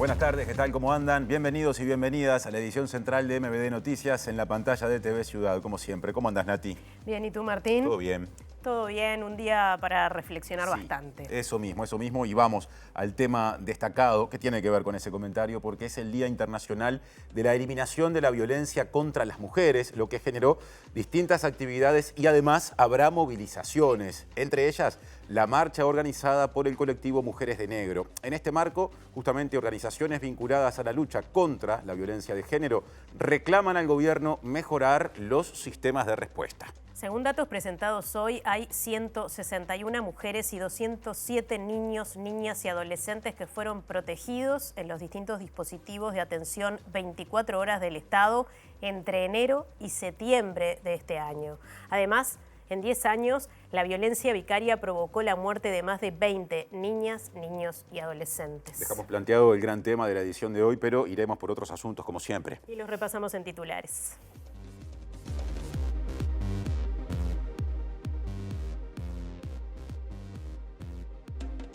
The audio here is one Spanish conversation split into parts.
Buenas tardes, ¿qué tal? ¿Cómo andan? Bienvenidos y bienvenidas a la edición central de MBD Noticias en la pantalla de TV Ciudad, como siempre. ¿Cómo andas, Nati? Bien, ¿y tú, Martín? Todo bien. Todo bien, un día para reflexionar bastante. Eso mismo. Y vamos al tema destacado que tiene que ver con ese comentario, porque es el Día Internacional de la Eliminación de la Violencia contra las Mujeres, lo que generó distintas actividades y además habrá movilizaciones, entre ellas la marcha organizada por el colectivo Mujeres de Negro. En este marco, justamente organizaciones vinculadas a la lucha contra la violencia de género reclaman al gobierno mejorar los sistemas de respuesta. Según datos presentados hoy, hay 161 mujeres y 207 niños, niñas y adolescentes que fueron protegidos en los distintos dispositivos de atención 24 horas del Estado entre enero y septiembre de este año. Además, en 10 años, la violencia vicaria provocó la muerte de más de 20 niñas, niños y adolescentes. Dejamos planteado el gran tema de la edición de hoy, pero iremos por otros asuntos como siempre. Y los repasamos en titulares.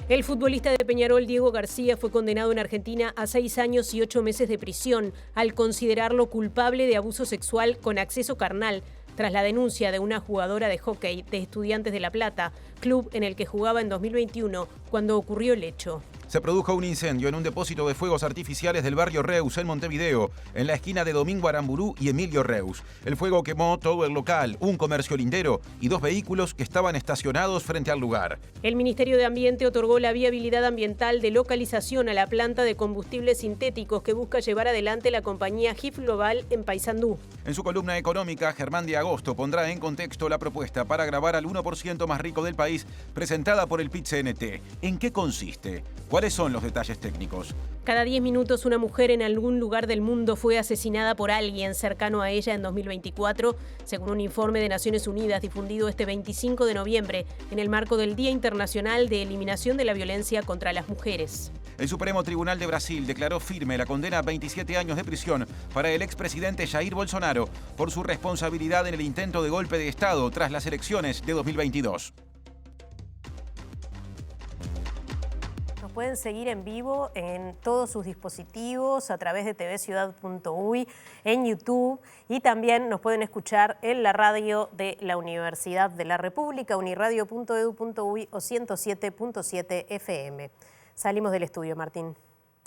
El futbolista de Peñarol, Diego García, fue condenado en Argentina a 6 años y 8 meses de prisión al considerarlo culpable de abuso sexual con acceso carnal, tras la denuncia de una jugadora de hóquei de Estudiantes de La Plata, club en el que jugaba en 2021, cuando ocurrió el hecho. Se produjo un incendio en un depósito de fuegos artificiales del barrio Reus, en Montevideo, en la esquina de Domingo Aramburú y Emilio Reus. El fuego quemó todo el local, un comercio lindero y 2 vehículos que estaban estacionados frente al lugar. El Ministerio de Ambiente otorgó la viabilidad ambiental de localización a la planta de combustibles sintéticos que busca llevar adelante la compañía GIF Global en Paysandú. En su columna económica, Germán de Agosto pondrá en contexto la propuesta para gravar al 1% más rico del país presentada por el PIT-CNT. ¿En qué consiste? ¿Cuáles son los detalles técnicos? Cada 10 minutos una mujer en algún lugar del mundo fue asesinada por alguien cercano a ella en 2024, según un informe de Naciones Unidas difundido este 25 de noviembre en el marco del Día Internacional de Eliminación de la Violencia contra las Mujeres. El Supremo Tribunal de Brasil declaró firme la condena a 27 años de prisión para el expresidente Jair Bolsonaro por su responsabilidad en el intento de golpe de Estado tras las elecciones de 2022. Pueden seguir en vivo en todos sus dispositivos a través de tvciudad.uy, en YouTube, y también nos pueden escuchar en la radio de la Universidad de la República, uniradio.edu.uy o 107.7 FM. Salimos del estudio, Martín.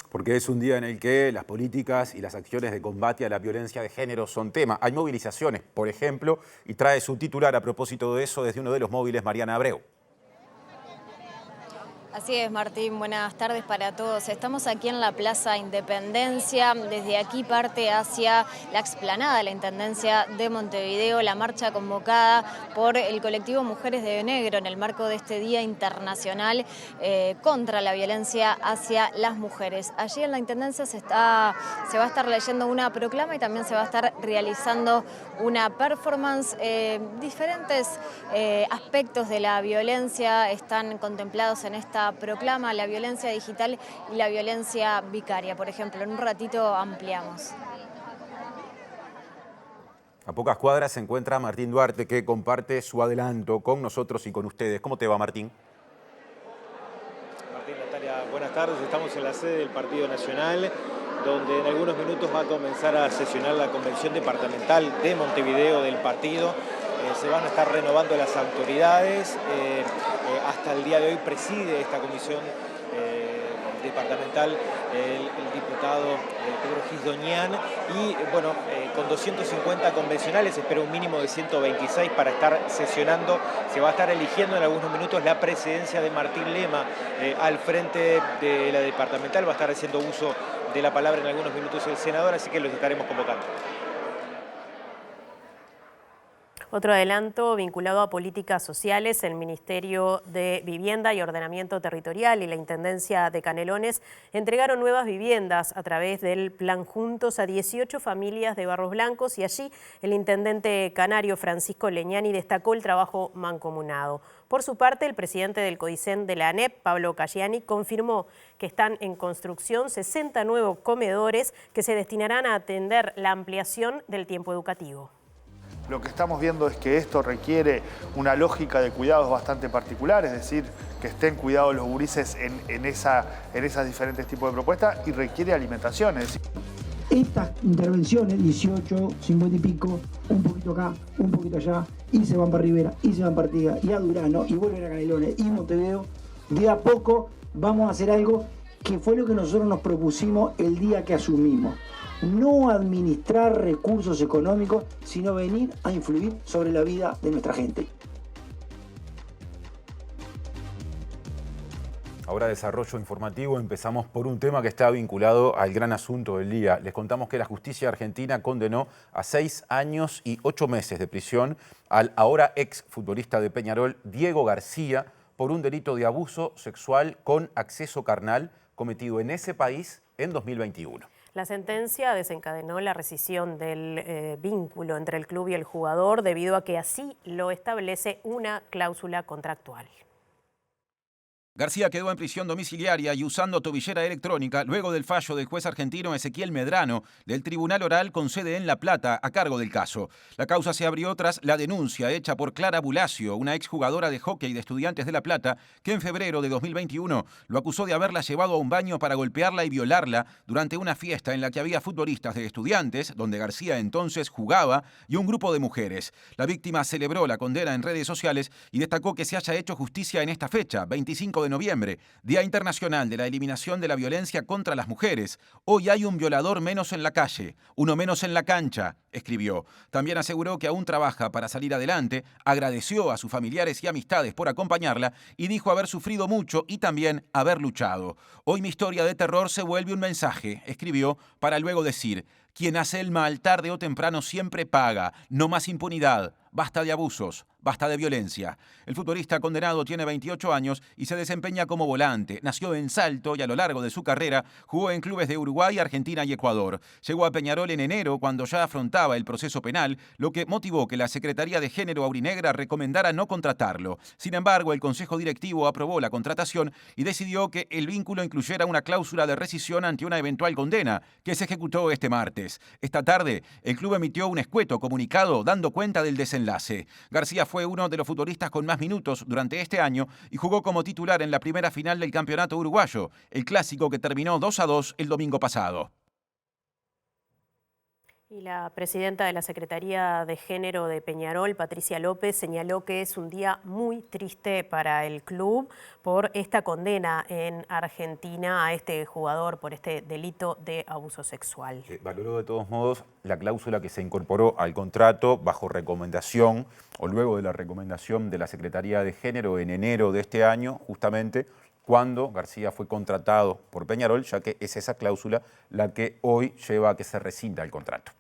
Porque es un día en el que las políticas y las acciones de combate a la violencia de género son tema. Hay movilizaciones, por ejemplo, y trae su titular a propósito de eso desde uno de los móviles, Mariana Abreu. Así es, Martín, buenas tardes para todos. Estamos aquí en la Plaza Independencia. Desde aquí parte hacia la explanada de la Intendencia de Montevideo la marcha convocada por el colectivo Mujeres de Negro en el marco de este Día Internacional contra la violencia hacia las mujeres. Allí en la Intendencia se va a estar leyendo una proclama y también se va a estar realizando una performance. Diferentes aspectos de la violencia están contemplados en esta proclama, la violencia digital y la violencia vicaria, por ejemplo. En un ratito ampliamos. A pocas cuadras se encuentra Martín Duarte, que comparte su adelanto con nosotros y con ustedes. ¿Cómo te va, Martín? Martín, Natalia, buenas tardes. Estamos en la sede del Partido Nacional, donde en algunos minutos va a comenzar a sesionar la convención departamental de Montevideo del partido. Se van a estar renovando las autoridades. Hasta el día de hoy preside esta comisión departamental el diputado Pedro Gisdoñán y bueno, con 250 convencionales, espero un mínimo de 126 para estar sesionando. Se va a estar eligiendo en algunos minutos la presidencia de Martín Lema al frente de la departamental. Va a estar haciendo uso de la palabra en algunos minutos el senador, así que los estaremos convocando. Otro adelanto vinculado a políticas sociales, el Ministerio de Vivienda y Ordenamiento Territorial y la Intendencia de Canelones entregaron nuevas viviendas a través del Plan Juntos a 18 familias de Barros Blancos, y allí el intendente canario Francisco Leñani destacó el trabajo mancomunado. Por su parte, el presidente del CODICEN de la ANEP, Pablo Cayani, confirmó que están en construcción 60 nuevos comedores que se destinarán a atender la ampliación del tiempo educativo. lo que estamos viendo es que esto requiere una lógica de cuidados bastante particular, es decir, que estén cuidados los gurises en esas diferentes tipos de propuestas y requiere alimentación. Es decir, estas intervenciones, 18, 50 y pico, un poquito acá, un poquito allá, y se van para Rivera, y se van para Artigas, y a Durano, y vuelven a Canelones, y Montevideo, de a poco vamos a hacer algo que fue lo que nosotros nos propusimos el día que asumimos. No administrar recursos económicos, sino venir a influir sobre la vida de nuestra gente. Ahora desarrollo informativo, empezamos por un tema que está vinculado al gran asunto del día. Les contamos que la justicia argentina condenó a 6 años y 8 meses de prisión al ahora ex futbolista de Peñarol, Diego García, por un delito de abuso sexual con acceso carnal cometido en ese país en 2021. La sentencia desencadenó la rescisión del vínculo entre el club y el jugador debido a que así lo establece una cláusula contractual. García quedó en prisión domiciliaria y usando tobillera electrónica luego del fallo del juez argentino Ezequiel Medrano del Tribunal Oral con sede en La Plata a cargo del caso. La causa se abrió tras la denuncia hecha por Clara Bulacio, una exjugadora de hockey de Estudiantes de La Plata, que en febrero de 2021 lo acusó de haberla llevado a un baño para golpearla y violarla durante una fiesta en la que había futbolistas de Estudiantes, donde García entonces jugaba, y un grupo de mujeres. La víctima celebró la condena en redes sociales y destacó que se haya hecho justicia en esta fecha, 25 de noviembre, Día Internacional de la Eliminación de la Violencia contra las Mujeres. Hoy hay un violador menos en la calle, uno menos en la cancha, escribió. También aseguró que aún trabaja para salir adelante, agradeció a sus familiares y amistades por acompañarla y dijo haber sufrido mucho y también haber luchado. Hoy mi historia de terror se vuelve un mensaje, escribió, para luego decir: quien hace el mal tarde o temprano siempre paga, no más impunidad, basta de abusos, basta de violencia. El futbolista condenado tiene 28 años y se desempeña como volante. Nació en Salto y a lo largo de su carrera jugó en clubes de Uruguay, Argentina y Ecuador. Llegó a Peñarol en enero cuando ya afrontaba el proceso penal, lo que motivó que la Secretaría de Género aurinegra recomendara no contratarlo. Sin embargo, el Consejo Directivo aprobó la contratación y decidió que el vínculo incluyera una cláusula de rescisión ante una eventual condena, que se ejecutó este martes. Esta tarde, el club emitió un escueto comunicado dando cuenta del desenlace. García fue uno de los futbolistas con más minutos durante este año y jugó como titular en la primera final del campeonato uruguayo, el clásico que terminó 2-2 el domingo pasado. Y la presidenta de la Secretaría de Género de Peñarol, Patricia López, señaló que es un día muy triste para el club por esta condena en Argentina a este jugador por este delito de abuso sexual. Valoró de todos modos la cláusula que se incorporó al contrato bajo recomendación o luego de la recomendación de la Secretaría de Género en enero de este año, justamente cuando García fue contratado por Peñarol, ya que es esa cláusula la que hoy lleva a que se rescinda el contrato.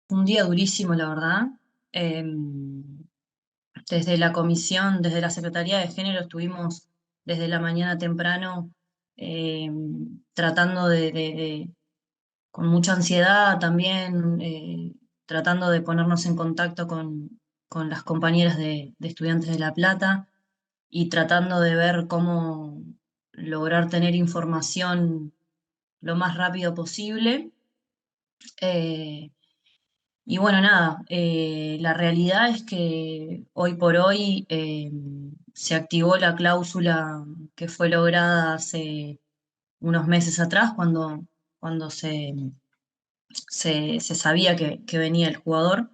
Un día durísimo, la verdad. Desde la comisión, desde la Secretaría de Género estuvimos desde la mañana temprano tratando con mucha ansiedad también, tratando de ponernos en contacto con las compañeras de Estudiantes de La Plata y tratando de ver cómo lograr tener información lo más rápido posible. Y bueno, nada, la realidad es que hoy por hoy se activó la cláusula que fue lograda hace unos meses atrás cuando se sabía que venía el jugador.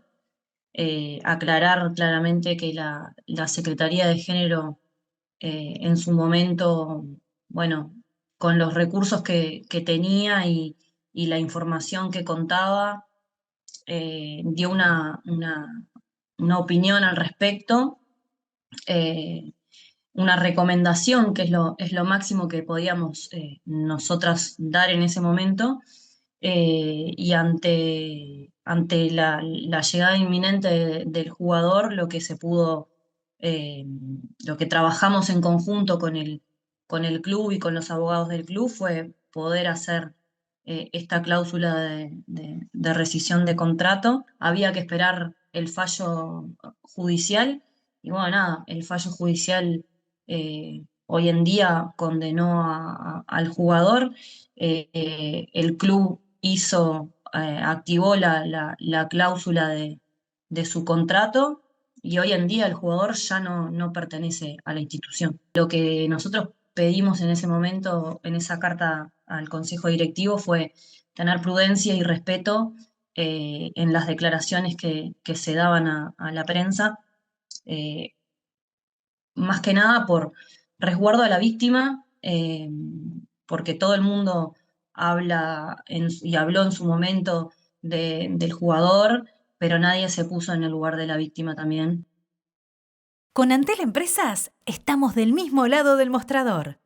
Aclarar claramente que la Secretaría de Género en su momento, bueno, con los recursos que tenía y la información que contaba, dio una opinión al respecto, una recomendación, que es lo máximo que podíamos nosotras dar en ese momento, y ante la llegada inminente del jugador, lo que se pudo, lo que trabajamos en conjunto con el club y con los abogados del club fue poder hacer esta cláusula de rescisión de contrato. Había que esperar el fallo judicial y bueno, nada, el fallo judicial hoy en día condenó al jugador. El club activó la cláusula de su contrato y hoy en día el jugador ya no pertenece a la institución. Lo que nosotros pedimos en ese momento, en esa carta al Consejo Directivo, fue tener prudencia y respeto en las declaraciones que se daban a la prensa, más que nada por resguardo a la víctima, porque todo el mundo habla y habló en su momento del jugador, pero nadie se puso en el lugar de la víctima también. Con Antel Empresas estamos del mismo lado del mostrador.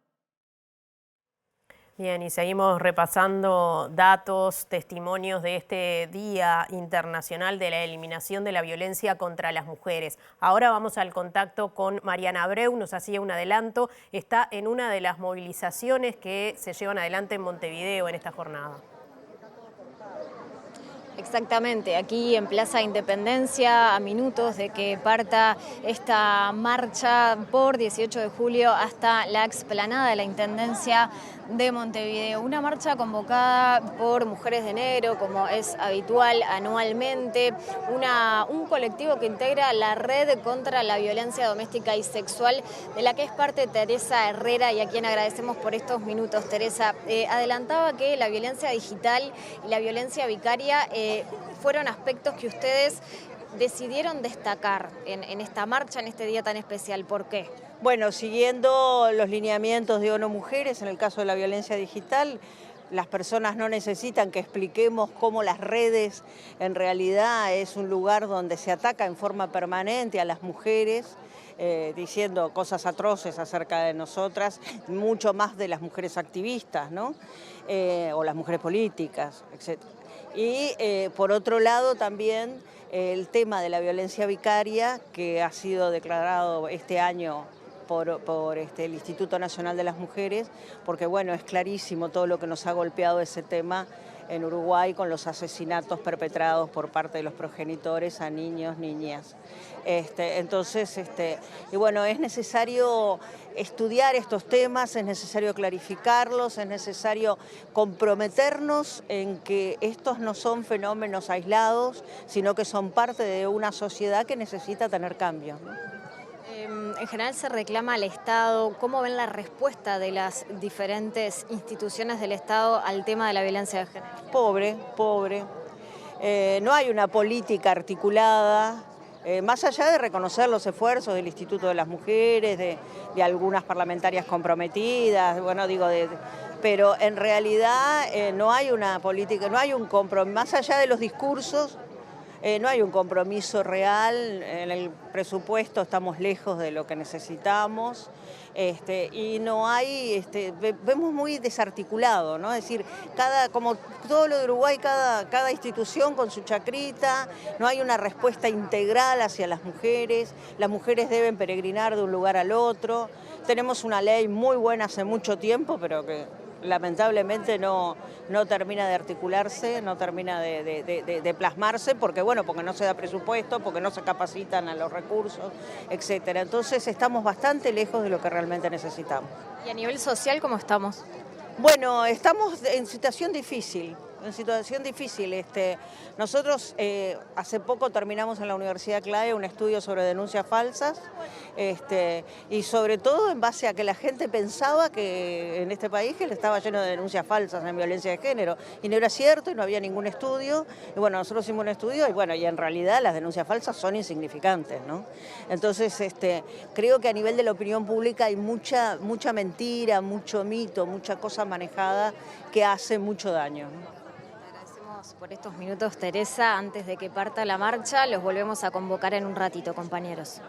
Bien, y seguimos repasando datos, testimonios de este Día Internacional de la Eliminación de la Violencia contra las Mujeres. Ahora vamos al contacto con Mariana Abreu, nos hacía un adelanto, está en una de las movilizaciones que se llevan adelante en Montevideo en esta jornada. Exactamente, aquí en Plaza Independencia, a minutos de que parta esta marcha por 18 de julio hasta la explanada de la Intendencia de Montevideo. Una marcha convocada por Mujeres de Negro, como es habitual anualmente, un colectivo que integra la Red contra la Violencia Doméstica y Sexual, de la que es parte Teresa Herrera, y a quien agradecemos por estos minutos. Teresa, adelantaba que la violencia digital y la violencia vicaria fueron aspectos que ustedes decidieron destacar en esta marcha, en este día tan especial. ¿Por qué? Bueno, siguiendo los lineamientos de ONU Mujeres, en el caso de la violencia digital, las personas no necesitan que expliquemos cómo las redes en realidad es un lugar donde se ataca en forma permanente a las mujeres, diciendo cosas atroces acerca de nosotras, mucho más de las mujeres activistas, ¿no? O las mujeres políticas, etc. Y por otro lado también el tema de la violencia vicaria, que ha sido declarado este año por el Instituto Nacional de las Mujeres, porque bueno, es clarísimo todo lo que nos ha golpeado ese tema en Uruguay con los asesinatos perpetrados por parte de los progenitores a niños, niñas. Entonces, y bueno, es necesario estudiar estos temas, es necesario clarificarlos, es necesario comprometernos en que estos no son fenómenos aislados, sino que son parte de una sociedad que necesita tener cambios, ¿no? En general se reclama al Estado. ¿Cómo ven la respuesta de las diferentes instituciones del Estado al tema de la violencia de género? Pobre. No hay una política articulada, más allá de reconocer los esfuerzos del Instituto de las Mujeres, de algunas parlamentarias comprometidas, bueno, digo, pero en realidad no hay una política, no hay un compromiso, más allá de los discursos. No hay un compromiso real, en el presupuesto estamos lejos de lo que necesitamos, y no hay, vemos muy desarticulado, ¿no? Es decir, como todo lo de Uruguay, cada institución con su chacrita, no hay una respuesta integral hacia las mujeres deben peregrinar de un lugar al otro. Tenemos una ley muy buena hace mucho tiempo, pero que lamentablemente no termina de articularse, no termina de plasmarse, porque no se da presupuesto, porque no se capacitan a los recursos, etcétera. Entonces estamos bastante lejos de lo que realmente necesitamos. ¿Y a nivel social cómo estamos? Bueno, estamos en situación difícil. Nosotros hace poco terminamos en la Universidad CLAE un estudio sobre denuncias falsas, y sobre todo en base a que la gente pensaba que en este país que estaba lleno de denuncias falsas en violencia de género, y no era cierto, y no había ningún estudio, y bueno, nosotros hicimos un estudio, y en realidad las denuncias falsas son insignificantes, ¿no? Entonces, creo que a nivel de la opinión pública hay mucha mentira, mucho mito, mucha cosa manejada que hace mucho daño, ¿no? Por estos minutos, Teresa, antes de que parta la marcha, los volvemos a convocar en un ratito, compañeros.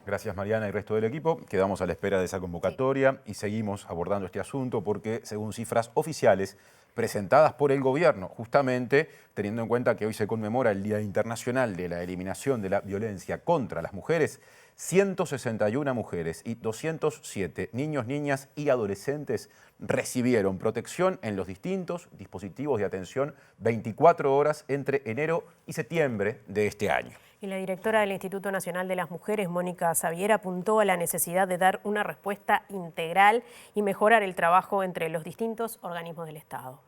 Gracias, Mariana y resto del equipo. Quedamos a la espera de esa convocatoria y seguimos abordando este asunto porque, según cifras oficiales presentadas por el gobierno, justamente teniendo en cuenta que hoy se conmemora el Día Internacional de la Eliminación de la Violencia contra las Mujeres, 161 mujeres y 207 niños, niñas y adolescentes recibieron protección en los distintos dispositivos de atención 24 horas entre enero y septiembre de este año. Y la directora del Instituto Nacional de las Mujeres, Mónica Xavier, apuntó a la necesidad de dar una respuesta integral y mejorar el trabajo entre los distintos organismos del Estado.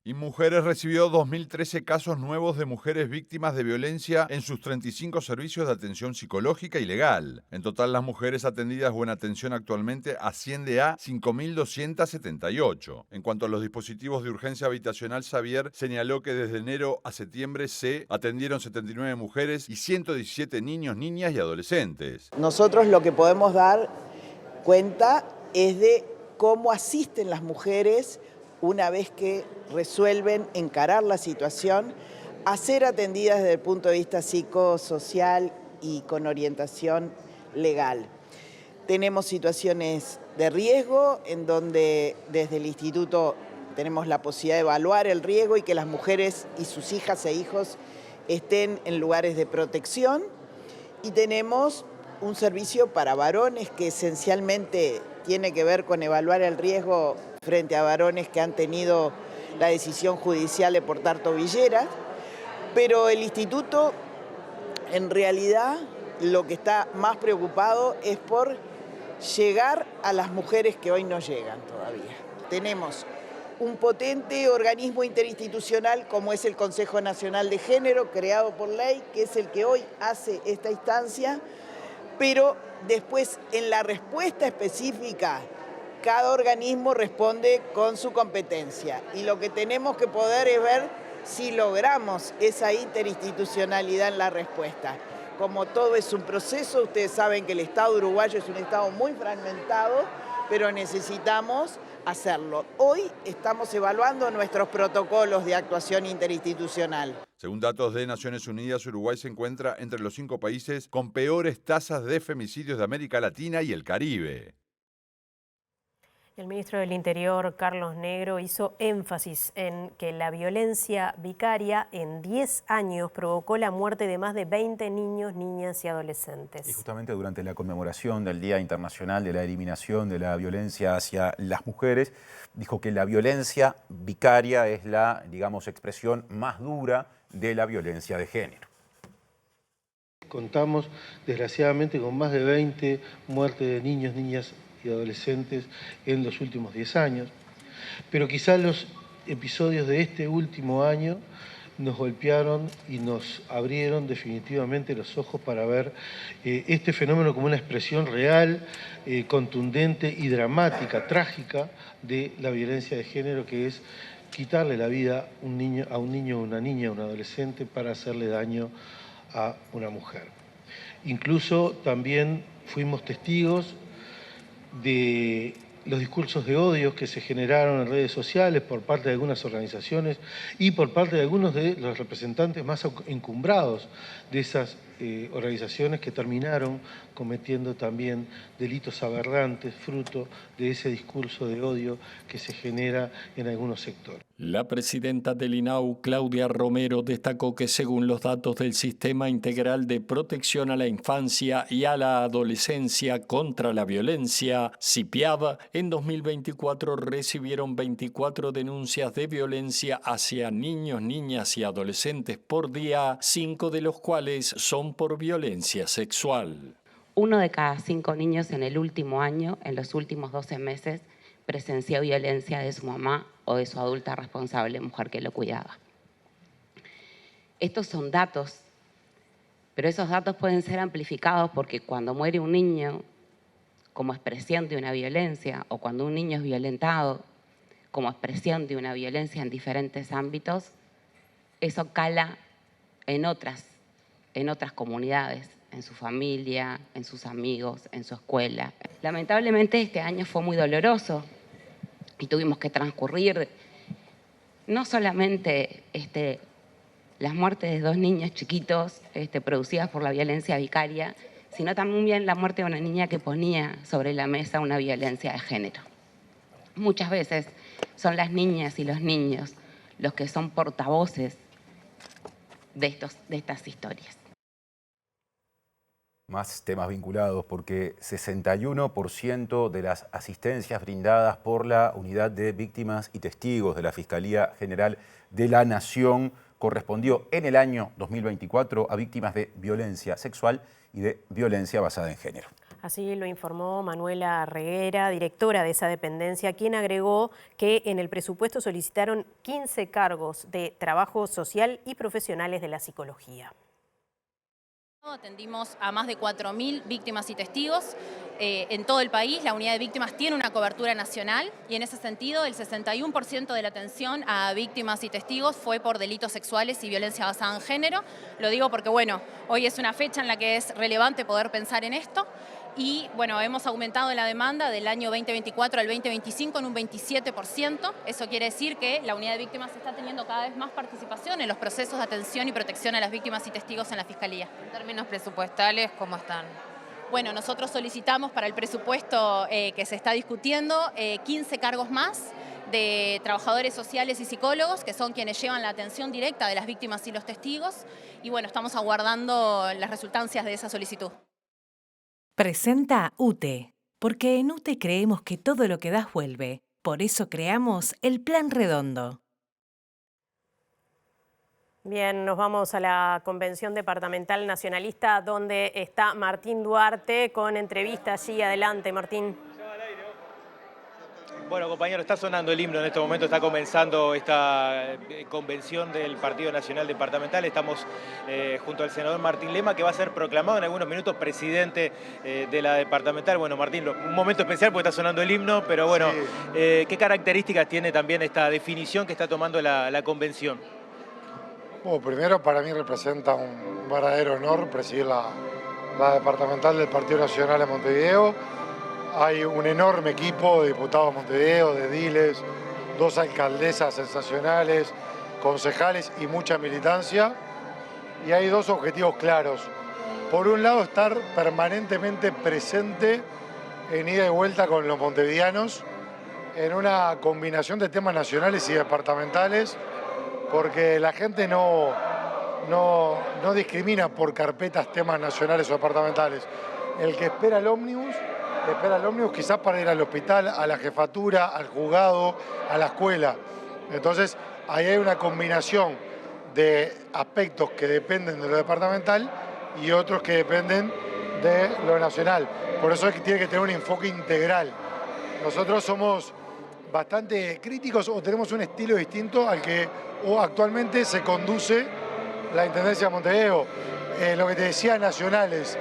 Inmujeres recibió 2.013 casos nuevos de mujeres víctimas de violencia en sus 35 servicios de atención psicológica y legal. En total, las mujeres atendidas o en atención actualmente asciende a 5.278. En cuanto a los dispositivos de urgencia habitacional, Xavier señaló que desde enero a septiembre se atendieron 79 mujeres y 117 niños, niñas y adolescentes. Nosotros lo que podemos dar cuenta es de cómo asisten las mujeres una vez que resuelven encarar la situación, a ser atendidas desde el punto de vista psicosocial y con orientación legal. Tenemos situaciones de riesgo en donde desde el instituto tenemos la posibilidad de evaluar el riesgo y que las mujeres y sus hijas e hijos estén en lugares de protección. Y tenemos un servicio para varones que esencialmente tiene que ver con evaluar el riesgo frente a varones que han tenido la decisión judicial de portar tobilleras, pero el instituto en realidad lo que está más preocupado es por llegar a las mujeres que hoy no llegan todavía. Tenemos un potente organismo interinstitucional como es el Consejo Nacional de Género, creado por ley, que es el que hoy hace esta instancia, pero después en la respuesta específica cada organismo responde con su competencia y lo que tenemos que poder es ver si logramos esa interinstitucionalidad en la respuesta. Como todo es un proceso, ustedes saben que el Estado uruguayo es un Estado muy fragmentado, pero necesitamos hacerlo. Hoy estamos evaluando nuestros protocolos de actuación interinstitucional. Según datos de Naciones Unidas, Uruguay se encuentra entre los 5 países con peores tasas de femicidios de América Latina y el Caribe. El ministro del Interior, Carlos Negro, hizo énfasis en que la violencia vicaria en 10 años provocó la muerte de más de 20 niños, niñas y adolescentes. Y justamente durante la conmemoración del Día Internacional de la Eliminación de la Violencia hacia las Mujeres, dijo que la violencia vicaria es la, digamos, expresión más dura de la violencia de género. Contamos, desgraciadamente, con más de 20 muertes de niños, niñas y adolescentes en los últimos 10 años, pero quizás los episodios de este último año nos golpearon y nos abrieron definitivamente los ojos para ver este fenómeno como una expresión real, contundente y dramática, trágica de la violencia de género, que es quitarle la vida a un niño, a una niña, a un adolescente para hacerle daño a una mujer. Incluso también fuimos testigos de los discursos de odio que se generaron en redes sociales por parte de algunas organizaciones y por parte de algunos de los representantes más encumbrados de esas organizaciones, que terminaron cometiendo también delitos aberrantes fruto de ese discurso de odio que se genera en algunos sectores. La presidenta del INAU, Claudia Romero, destacó que según los datos del Sistema Integral de Protección a la Infancia y a la Adolescencia contra la Violencia, CIPIAV, en 2024 recibieron 24 denuncias de violencia hacia niños, niñas y adolescentes por día, 5 de los cuales son por violencia sexual. 1 de cada 5 niños en el último año, en los últimos 12 meses, presenció violencia de su mamá o de su adulta responsable, mujer que lo cuidaba. Estos son datos, pero esos datos pueden ser amplificados porque cuando muere un niño como expresión de una violencia, o cuando un niño es violentado como expresión de una violencia en diferentes ámbitos, eso cala en otras comunidades, en su familia, en sus amigos, en su escuela. Lamentablemente este año fue muy doloroso y tuvimos que transcurrir no solamente las muertes de 2 niños chiquitos producidas por la violencia vicaria, sino también la muerte de una niña que ponía sobre la mesa una violencia de género. Muchas veces son las niñas y los niños los que son portavoces de estas historias. Más temas vinculados, porque 61% de las asistencias brindadas por la Unidad de Víctimas y Testigos de la Fiscalía General de la Nación correspondió en el año 2024 a víctimas de violencia sexual y de violencia basada en género. Así lo informó Manuela Reguera, directora de esa dependencia, quien agregó que en el presupuesto solicitaron 15 cargos de trabajo social y profesionales de la psicología. Atendimos a más de 4.000 víctimas y testigos en todo el país. La unidad de víctimas tiene una cobertura nacional y en ese sentido el 61% de la atención a víctimas y testigos fue por delitos sexuales y violencia basada en género. Lo digo porque, bueno, hoy es una fecha en la que es relevante poder pensar en esto. Y bueno, hemos aumentado la demanda del año 2024 al 2025 en un 27%. Eso quiere decir que la unidad de víctimas está teniendo cada vez más participación en los procesos de atención y protección a las víctimas y testigos en la Fiscalía. En términos presupuestales, ¿cómo están? Bueno, nosotros solicitamos para el presupuesto que se está discutiendo 15 cargos más de trabajadores sociales y psicólogos, que son quienes llevan la atención directa de las víctimas y los testigos. Y bueno, estamos aguardando las resultancias de esa solicitud. Presenta UTE, porque en UTE creemos que todo lo que das vuelve. Por eso creamos el Plan Redondo. Bien, nos vamos a la Convención Departamental Nacionalista, donde está Martín Duarte con entrevista allí. Adelante, Martín. Bueno, compañero, está sonando el himno en este momento, está comenzando esta convención del Partido Nacional Departamental. Estamos junto al senador Martín Lema, que va a ser proclamado en algunos minutos presidente de la departamental. Bueno, Martín, un momento especial porque está sonando el himno, pero bueno, sí. ¿Qué características tiene también esta definición que está tomando la convención? Bueno, primero para mí representa un verdadero honor presidir la departamental del Partido Nacional de Montevideo. Hay un enorme equipo de diputados de Montevideo, de ediles, 2 alcaldesas sensacionales, concejales y mucha militancia. Y hay 2 objetivos claros. Por un lado, estar permanentemente presente en ida y vuelta con los montevideanos, en una combinación de temas nacionales y departamentales, porque la gente no discrimina por carpetas temas nacionales o departamentales. El que espera el ómnibus quizás para ir al hospital, a la jefatura, al juzgado, a la escuela. Entonces, ahí hay una combinación de aspectos que dependen de lo departamental y otros que dependen de lo nacional. Por eso es que tiene que tener un enfoque integral. Nosotros somos bastante críticos o tenemos un estilo distinto al que actualmente se conduce la Intendencia de Montevideo. Lo que te decía, nacionales.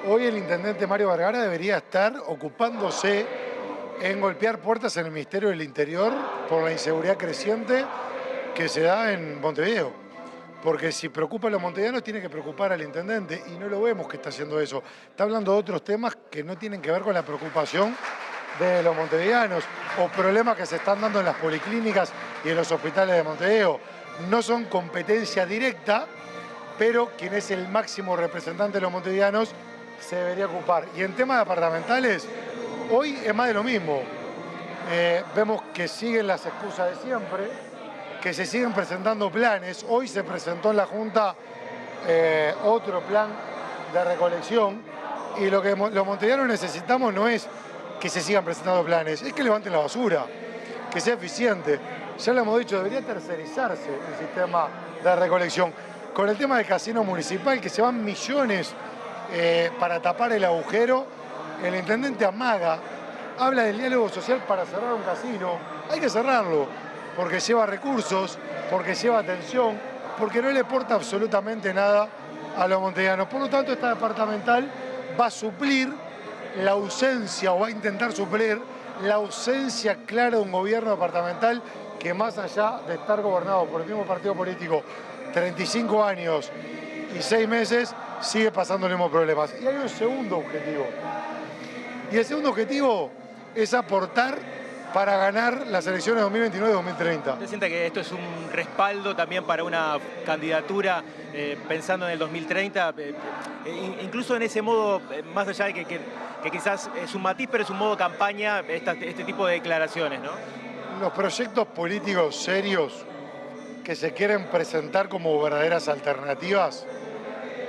Hoy el intendente Mario Vergara debería estar ocupándose en golpear puertas en el Ministerio del Interior por la inseguridad creciente que se da en Montevideo. Porque si preocupa a los montevideanos, tiene que preocupar al intendente, y no lo vemos que está haciendo eso. Está hablando de otros temas que no tienen que ver con la preocupación de los montevideanos, o problemas que se están dando en las policlínicas y en los hospitales de Montevideo. No son competencia directa, pero quien es el máximo representante de los montevideanos se debería ocupar. Y en temas departamentales, hoy es más de lo mismo. Vemos que siguen las excusas de siempre, que se siguen presentando planes. Hoy se presentó en la Junta otro plan de recolección, y lo que los montevideanos necesitamos no es que se sigan presentando planes, es que levanten la basura, que sea eficiente. Ya lo hemos dicho, debería tercerizarse el sistema de recolección. Con el tema del casino municipal, que se van millones para tapar el agujero, el intendente amaga, habla del diálogo social para cerrar un casino. Hay que cerrarlo, porque lleva recursos, porque lleva atención, porque no le aporta absolutamente nada a los montevideanos. Por lo tanto, esta departamental va a suplir la ausencia, o va a intentar suplir la ausencia clara de un gobierno departamental que, más allá de estar gobernado por el mismo partido político 35 años y 6 meses, sigue pasando los mismos problemas. Y hay un segundo objetivo. Y el segundo objetivo es aportar para ganar las elecciones 2029 y 2030. ¿Usted siente que esto es un respaldo también para una candidatura pensando en el 2030? Incluso en ese modo, más allá de que quizás es un matiz, pero es un modo campaña, este tipo de declaraciones, ¿no? Los proyectos políticos serios que se quieren presentar como verdaderas alternativas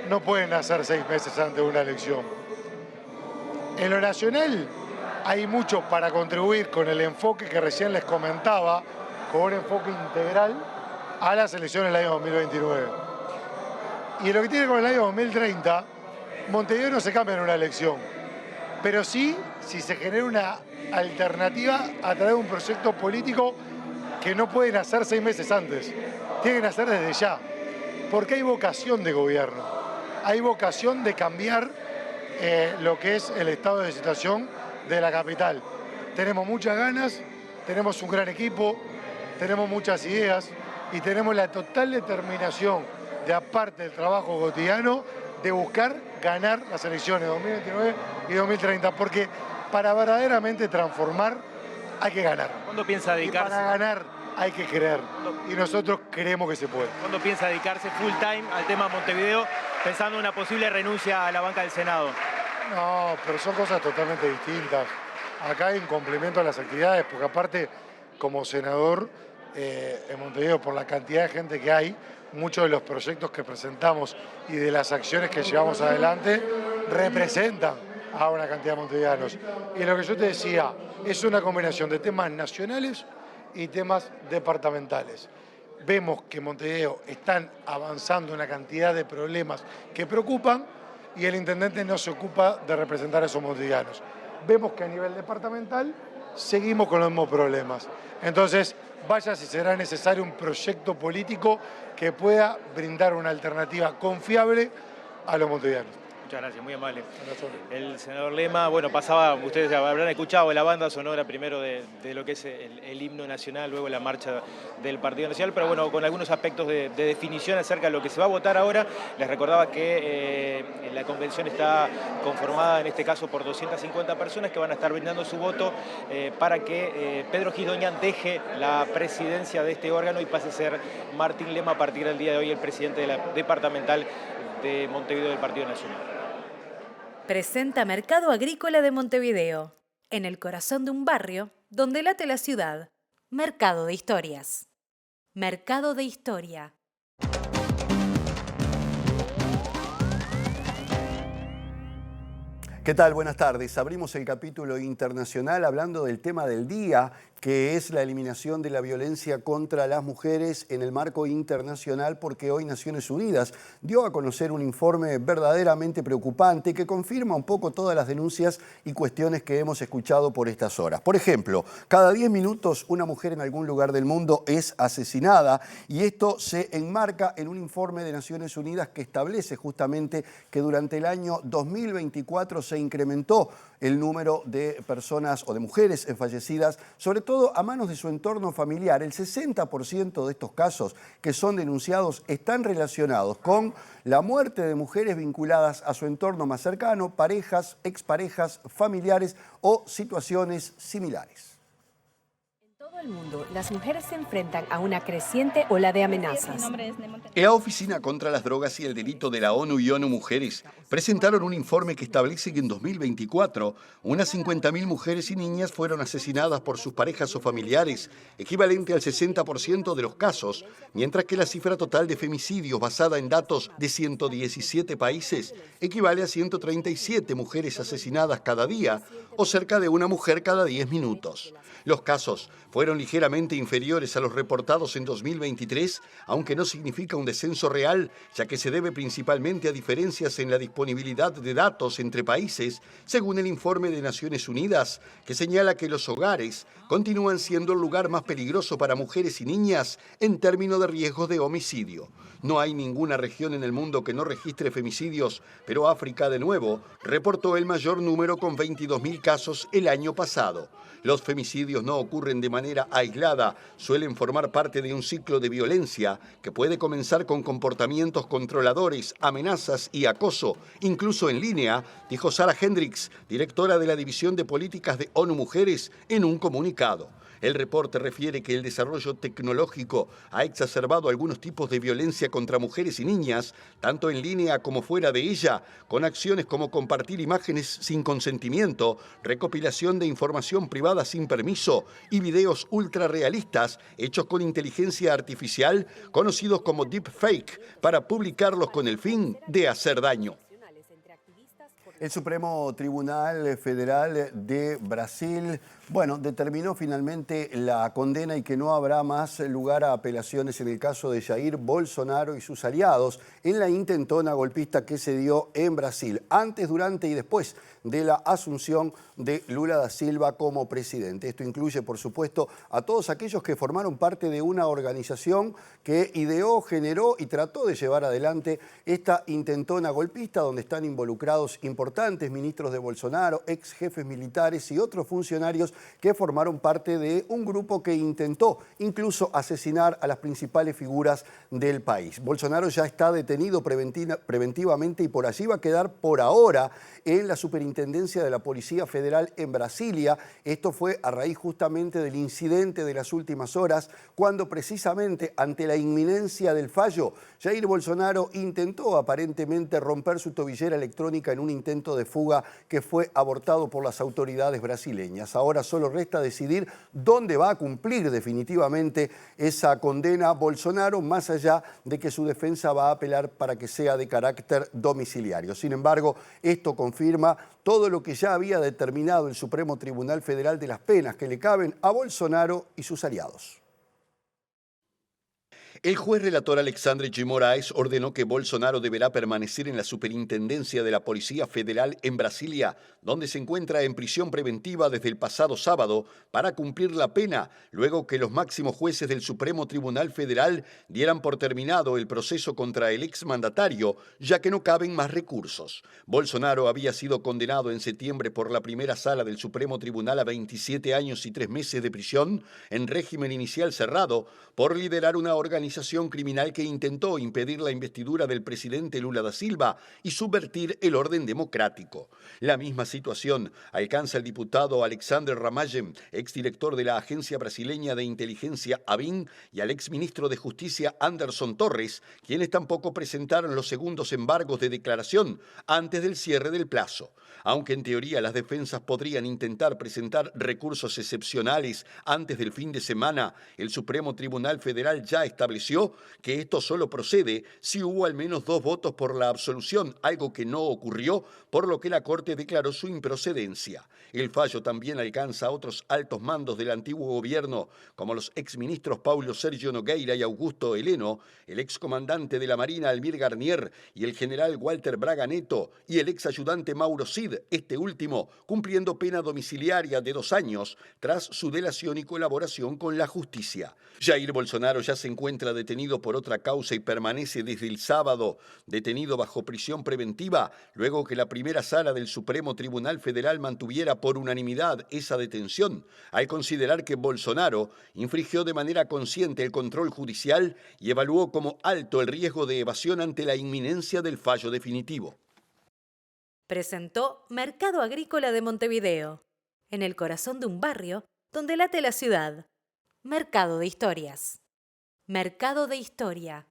no pueden hacer 6 meses antes de una elección. En lo nacional hay mucho para contribuir con el enfoque que recién les comentaba, con un enfoque integral a las elecciones del año 2029. Y lo que tiene con el año 2030, Montevideo no se cambia en una elección. pero sí si se genera una alternativa a través de un proyecto político que no pueden hacer 6 meses antes, tienen que hacer desde ya, porque hay vocación de gobierno, hay vocación de cambiar lo que es el estado de situación de la capital. Tenemos muchas ganas, tenemos un gran equipo, tenemos muchas ideas y tenemos la total determinación de, aparte del trabajo cotidiano, de buscar ganar las elecciones 2029 y 2030, porque para verdaderamente transformar hay que ganar. ¿Cuándo piensa dedicarse? Y para ganar hay que creer, y nosotros creemos que se puede. ¿Cuándo piensa dedicarse full time al tema Montevideo, pensando en una posible renuncia a la banca del Senado? No, pero son cosas totalmente distintas. Acá hay un complemento a las actividades, porque aparte, como senador en Montevideo, por la cantidad de gente que hay, muchos de los proyectos que presentamos y de las acciones que llevamos adelante representan a una cantidad de montevideanos. Y lo que yo te decía, es una combinación de temas nacionales y temas departamentales. Vemos que en Montevideo están avanzando una cantidad de problemas que preocupan y el intendente no se ocupa de representar a esos montevideanos. Vemos que a nivel departamental seguimos con los mismos problemas. Entonces, vaya si será necesario un proyecto político que pueda brindar una alternativa confiable a los montevideanos. Muchas gracias, muy amable. El senador Lema, bueno, pasaba, ustedes habrán escuchado la banda sonora primero de lo que es el himno nacional, luego la marcha del Partido Nacional, pero bueno, con algunos aspectos de definición acerca de lo que se va a votar ahora. Les recordaba que la convención está conformada en este caso por 250 personas que van a estar brindando su voto para que Pedro Gis Doñan deje la presidencia de este órgano y pase a ser Martín Lema a partir del día de hoy el presidente de la departamental de Montevideo del Partido Nacional. Presenta Mercado Agrícola de Montevideo, en el corazón de un barrio donde late la ciudad. Mercado de Historias. Mercado de Historia. ¿Qué tal? Buenas tardes. Abrimos el capítulo internacional hablando del tema del día, que es la eliminación de la violencia contra las mujeres en el marco internacional, porque hoy Naciones Unidas dio a conocer un informe verdaderamente preocupante que confirma un poco todas las denuncias y cuestiones que hemos escuchado por estas horas. Por ejemplo, cada 10 minutos una mujer en algún lugar del mundo es asesinada, y esto se enmarca en un informe de Naciones Unidas que establece justamente que durante el año 2024 se incrementó el número de personas o de mujeres fallecidas, sobre todo a manos de su entorno familiar. El 60% de estos casos que son denunciados están relacionados con la muerte de mujeres vinculadas a su entorno más cercano, parejas, exparejas, familiares o situaciones similares. En todo el mundo, las mujeres se enfrentan a una creciente ola de amenazas. La Oficina contra las Drogas y el Delito de la ONU y ONU Mujeres presentaron un informe que establece que en 2024 unas 50.000 mujeres y niñas fueron asesinadas por sus parejas o familiares, equivalente al 60% de los casos, mientras que la cifra total de femicidios basada en datos de 117 países equivale a 137 mujeres asesinadas cada día, o cerca de una mujer cada 10 minutos. Los casos fueron ligeramente inferiores a los reportados en 2023, aunque no significa un descenso real, ya que se debe principalmente a diferencias en la disponibilidad de datos entre países, según el informe de Naciones Unidas, que señala que los hogares continúan siendo el lugar más peligroso para mujeres y niñas en términos de riesgos de homicidio. No hay ninguna región en el mundo que no registre femicidios, pero África, de nuevo, reportó el mayor número con 22.000 casos el año pasado. Los femicidios no ocurren de manera aislada, suelen formar parte de un ciclo de violencia que puede comenzar con comportamientos controladores, amenazas y acoso, incluso en línea, dijo Sarah Hendricks, directora de la División de Políticas de ONU Mujeres, en un comunicado. El reporte refiere que el desarrollo tecnológico ha exacerbado algunos tipos de violencia contra mujeres y niñas, tanto en línea como fuera de ella, con acciones como compartir imágenes sin consentimiento, recopilación de información privada sin permiso y videos ultrarrealistas hechos con inteligencia artificial, conocidos como deepfake, para publicarlos con el fin de hacer daño. El Supremo Tribunal Federal de Brasil, determinó finalmente la condena y que no habrá más lugar a apelaciones en el caso de Jair Bolsonaro y sus aliados en la intentona golpista que se dio en Brasil, antes, durante y después de la asunción de Lula da Silva como presidente. Esto incluye, por supuesto, a todos aquellos que formaron parte de una organización que ideó, generó y trató de llevar adelante esta intentona golpista, donde están involucrados importantes ministros de Bolsonaro, ex jefes militares y otros funcionarios que formaron parte de un grupo que intentó incluso asesinar a las principales figuras del país. Bolsonaro ya está detenido preventivamente y por allí va a quedar por ahora en la Superintendencia de la Policía Federal en Brasilia. Esto fue a raíz justamente del incidente de las últimas horas, cuando precisamente ante la inminencia del fallo, Jair Bolsonaro intentó aparentemente romper su tobillera electrónica en un intento de fuga que fue abortado por las autoridades brasileñas. Ahora solo resta decidir dónde va a cumplir definitivamente esa condena Bolsonaro, más allá de que su defensa va a apelar para que sea de carácter domiciliario. Sin embargo, esto confirma todo lo que ya había determinado el Supremo Tribunal Federal de las penas que le caben a Bolsonaro y sus aliados. El juez relator Alexandre G. Moraes ordenó que Bolsonaro deberá permanecer en la Superintendencia de la Policía Federal en Brasilia, donde se encuentra en prisión preventiva desde el pasado sábado para cumplir la pena, luego que los máximos jueces del Supremo Tribunal Federal dieran por terminado el proceso contra el exmandatario, ya que no caben más recursos. Bolsonaro había sido condenado en septiembre por la primera sala del Supremo Tribunal a 27 años y 3 meses de prisión en régimen inicial cerrado por liderar una organización criminal que intentó impedir la investidura del presidente Lula da Silva y subvertir el orden democrático. La misma situación alcanza el diputado Alexandre Ramallem, exdirector de la Agencia Brasileña de Inteligencia ABIN, y al exministro de Justicia Anderson Torres, quienes tampoco presentaron los segundos embargos de declaración antes del cierre del plazo. Aunque en teoría las defensas podrían intentar presentar recursos excepcionales antes del fin de semana, el Supremo Tribunal Federal ya estableció que esto solo procede si hubo al menos 2 votos por la absolución, algo que no ocurrió, por lo que la Corte declaró su improcedencia. El fallo también alcanza a otros altos mandos del antiguo gobierno, como los exministros Paulo Sérgio Nogueira y Augusto Heleno, el excomandante de la Marina Almir Garnier y el general Walter Braga Neto y el exayudante Mauro Cid, este último cumpliendo pena domiciliaria de 2 años tras su delación y colaboración con la justicia. Jair Bolsonaro ya se encuentra detenido por otra causa y permanece desde el sábado detenido bajo prisión preventiva, luego que la primera sala del Supremo Tribunal Federal mantuviera por unanimidad esa detención, al considerar que Bolsonaro infringió de manera consciente el control judicial y evaluó como alto el riesgo de evasión ante la inminencia del fallo definitivo. Presentó Mercado Agrícola de Montevideo, en el corazón de un barrio donde late la ciudad. Mercado de Historias. Mercado de Historia.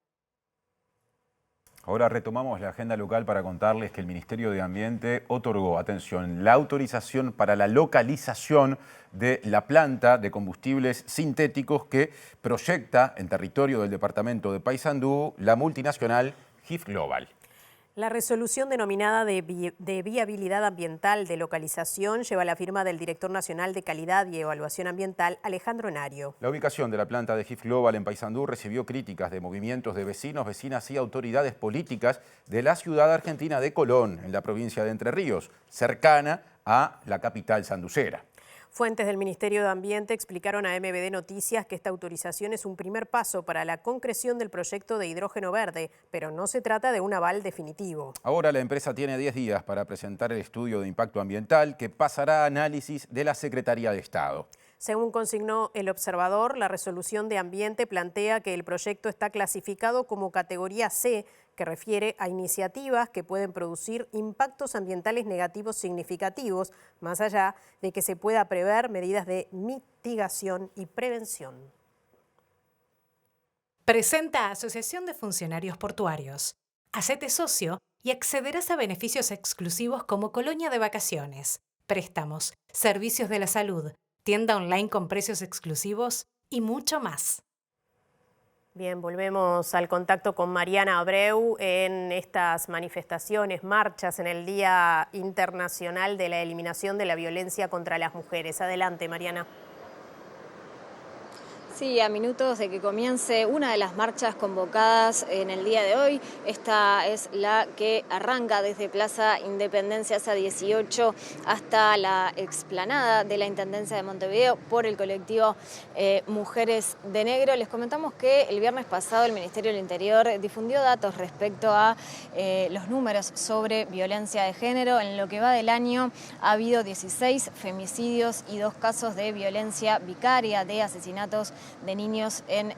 Ahora retomamos la agenda local para contarles que el Ministerio de Ambiente otorgó, atención, la autorización para la localización de la planta de combustibles sintéticos que proyecta en territorio del departamento de Paysandú la multinacional GIF Global. La resolución denominada de viabilidad ambiental de localización lleva la firma del Director Nacional de Calidad y Evaluación Ambiental, Alejandro Nario. La ubicación de la planta de GIF Global en Paysandú recibió críticas de movimientos de vecinos, vecinas y autoridades políticas de la ciudad argentina de Colón, en la provincia de Entre Ríos, cercana a la capital sanducera. Fuentes del Ministerio de Ambiente explicaron a MBD Noticias que esta autorización es un primer paso para la concreción del proyecto de hidrógeno verde, pero no se trata de un aval definitivo. Ahora la empresa tiene 10 días para presentar el estudio de impacto ambiental que pasará a análisis de la Secretaría de Estado. Según consignó El Observador, la resolución de ambiente plantea que el proyecto está clasificado como categoría C, que refiere a iniciativas que pueden producir impactos ambientales negativos significativos, más allá de que se pueda prever medidas de mitigación y prevención. Presenta Asociación de Funcionarios Portuarios. Hacete socio y accederás a beneficios exclusivos como colonia de vacaciones, préstamos, servicios de la salud, tienda online con precios exclusivos y mucho más. Bien, volvemos al contacto con Mariana Abreu en estas manifestaciones, marchas en el Día Internacional de la Eliminación de la Violencia contra las Mujeres. Adelante, Mariana. Sí, a minutos de que comience una de las marchas convocadas en el día de hoy. Esta es la que arranca desde Plaza Independencia esa 18 hasta la explanada de la Intendencia de Montevideo por el colectivo Mujeres de Negro. Les comentamos que el viernes pasado el Ministerio del Interior difundió datos respecto a los números sobre violencia de género. En lo que va del año ha habido 16 femicidios y 2 casos de violencia vicaria, de asesinatos de niños en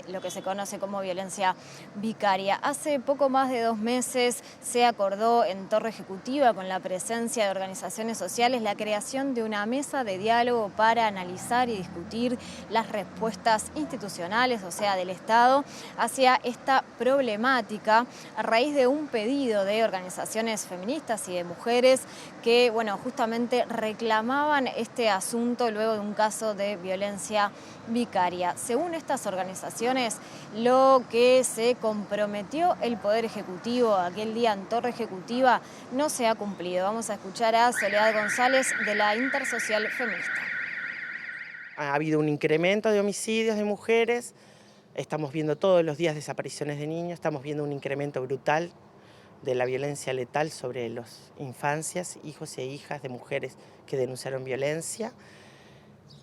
lo que se conoce como violencia vicaria. Hace poco más de 2 meses se acordó en Torre Ejecutiva, con la presencia de organizaciones sociales, la creación de una mesa de diálogo para analizar y discutir las respuestas institucionales, o sea, del Estado, hacia esta problemática a raíz de un pedido de organizaciones feministas y de mujeres que, bueno, justamente reclamaban este asunto luego de un caso de violencia vicaria. Según estas organizaciones, lo que se comprometió el Poder Ejecutivo aquel día en Torre Ejecutiva no se ha cumplido. Vamos a escuchar a Soledad González de la Intersocial Feminista. Ha habido un incremento de homicidios de mujeres, estamos viendo todos los días desapariciones de niños, estamos viendo un incremento brutal de la violencia letal sobre las infancias, hijos e hijas de mujeres que denunciaron violencia.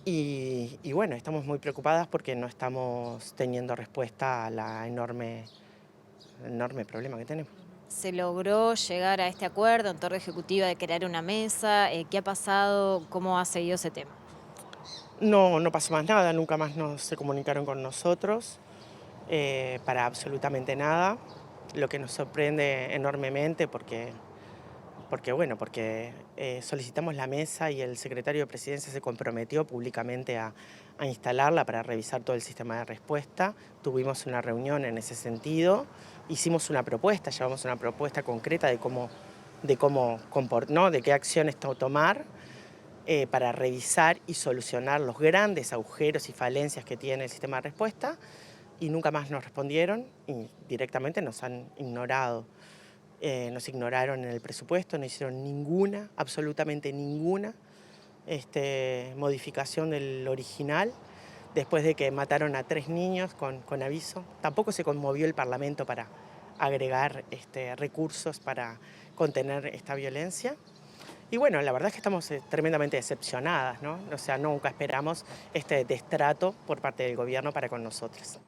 Y bueno, estamos muy preocupadas porque no estamos teniendo respuesta a la enorme problema que tenemos. ¿Se logró llegar a este acuerdo en Torre Ejecutiva de crear una mesa? ¿Qué ha pasado? ¿Cómo ha seguido ese tema? No pasó más nada, nunca más se comunicaron con nosotros para absolutamente nada, lo que nos sorprende enormemente porque solicitamos la mesa y el secretario de Presidencia se comprometió públicamente a instalarla para revisar todo el sistema de respuesta. Tuvimos una reunión en ese sentido, hicimos una propuesta, llevamos una propuesta concreta de qué acciones tomar para revisar y solucionar los grandes agujeros y falencias que tiene el sistema de respuesta, y nunca más nos respondieron y directamente nos han ignorado. Nos ignoraron en el presupuesto, no hicieron ninguna, absolutamente ninguna modificación del original, después de que mataron a 3 niños con aviso. Tampoco se conmovió el Parlamento para agregar recursos para contener esta violencia. Y bueno, la verdad es que estamos tremendamente decepcionadas, ¿no? O sea, nunca esperamos este destrato por parte del gobierno para con nosotras.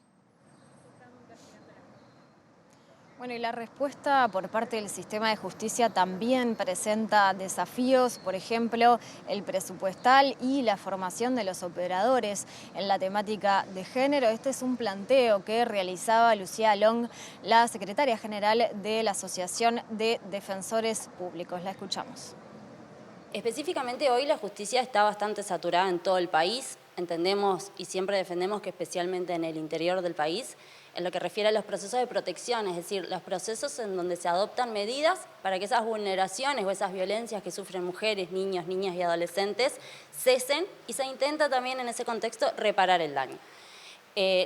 Bueno, y la respuesta por parte del sistema de justicia también presenta desafíos, por ejemplo, el presupuestal y la formación de los operadores en la temática de género. Este es un planteo que realizaba Lucía Long, la secretaria general de la Asociación de Defensores Públicos. La escuchamos. Específicamente hoy la justicia está bastante saturada en todo el país. Entendemos y siempre defendemos que especialmente en el interior del país, en lo que refiere a los procesos de protección, es decir, los procesos en donde se adoptan medidas para que esas vulneraciones o esas violencias que sufren mujeres, niños, niñas y adolescentes cesen, y se intenta también en ese contexto reparar el daño.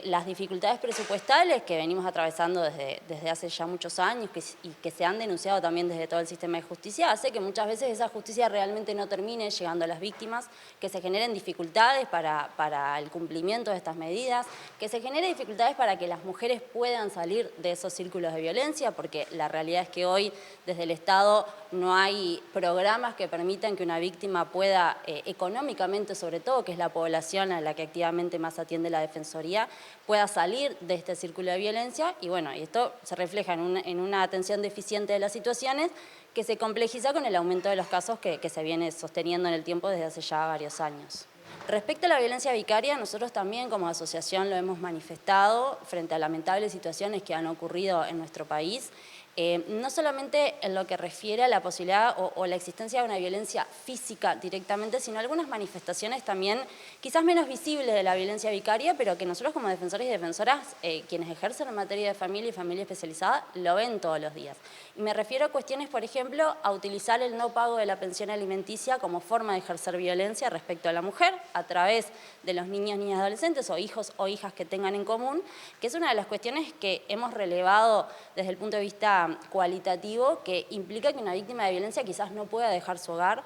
Las dificultades presupuestales que venimos atravesando desde hace ya muchos años y que se han denunciado también desde todo el sistema de justicia hace que muchas veces esa justicia realmente no termine llegando a las víctimas, que se generen dificultades para el cumplimiento de estas medidas, que se generen dificultades para que las mujeres puedan salir de esos círculos de violencia, porque la realidad es que hoy desde el Estado no hay programas que permitan que una víctima pueda económicamente, sobre todo, que es la población a la que activamente más atiende la Defensoría, pueda salir de este círculo de violencia. Y bueno, y esto se refleja en una atención deficiente de las situaciones que se complejiza con el aumento de los casos que se viene sosteniendo en el tiempo desde hace ya varios años. Respecto a la violencia vicaria, nosotros también como asociación lo hemos manifestado frente a lamentables situaciones que han ocurrido en nuestro país. no solamente en lo que refiere a la posibilidad o la existencia de una violencia física directamente, sino algunas manifestaciones también quizás menos visibles de la violencia vicaria, pero que nosotros como defensores y defensoras, quienes ejercen en materia de familia y familia especializada, lo ven todos los días. Y me refiero a cuestiones, por ejemplo, a utilizar el no pago de la pensión alimenticia como forma de ejercer violencia respecto a la mujer a través de los niños, niñas, adolescentes o hijos o hijas que tengan en común, que es una de las cuestiones que hemos relevado desde el punto de vista cualitativo, que implica que una víctima de violencia quizás no pueda dejar su hogar.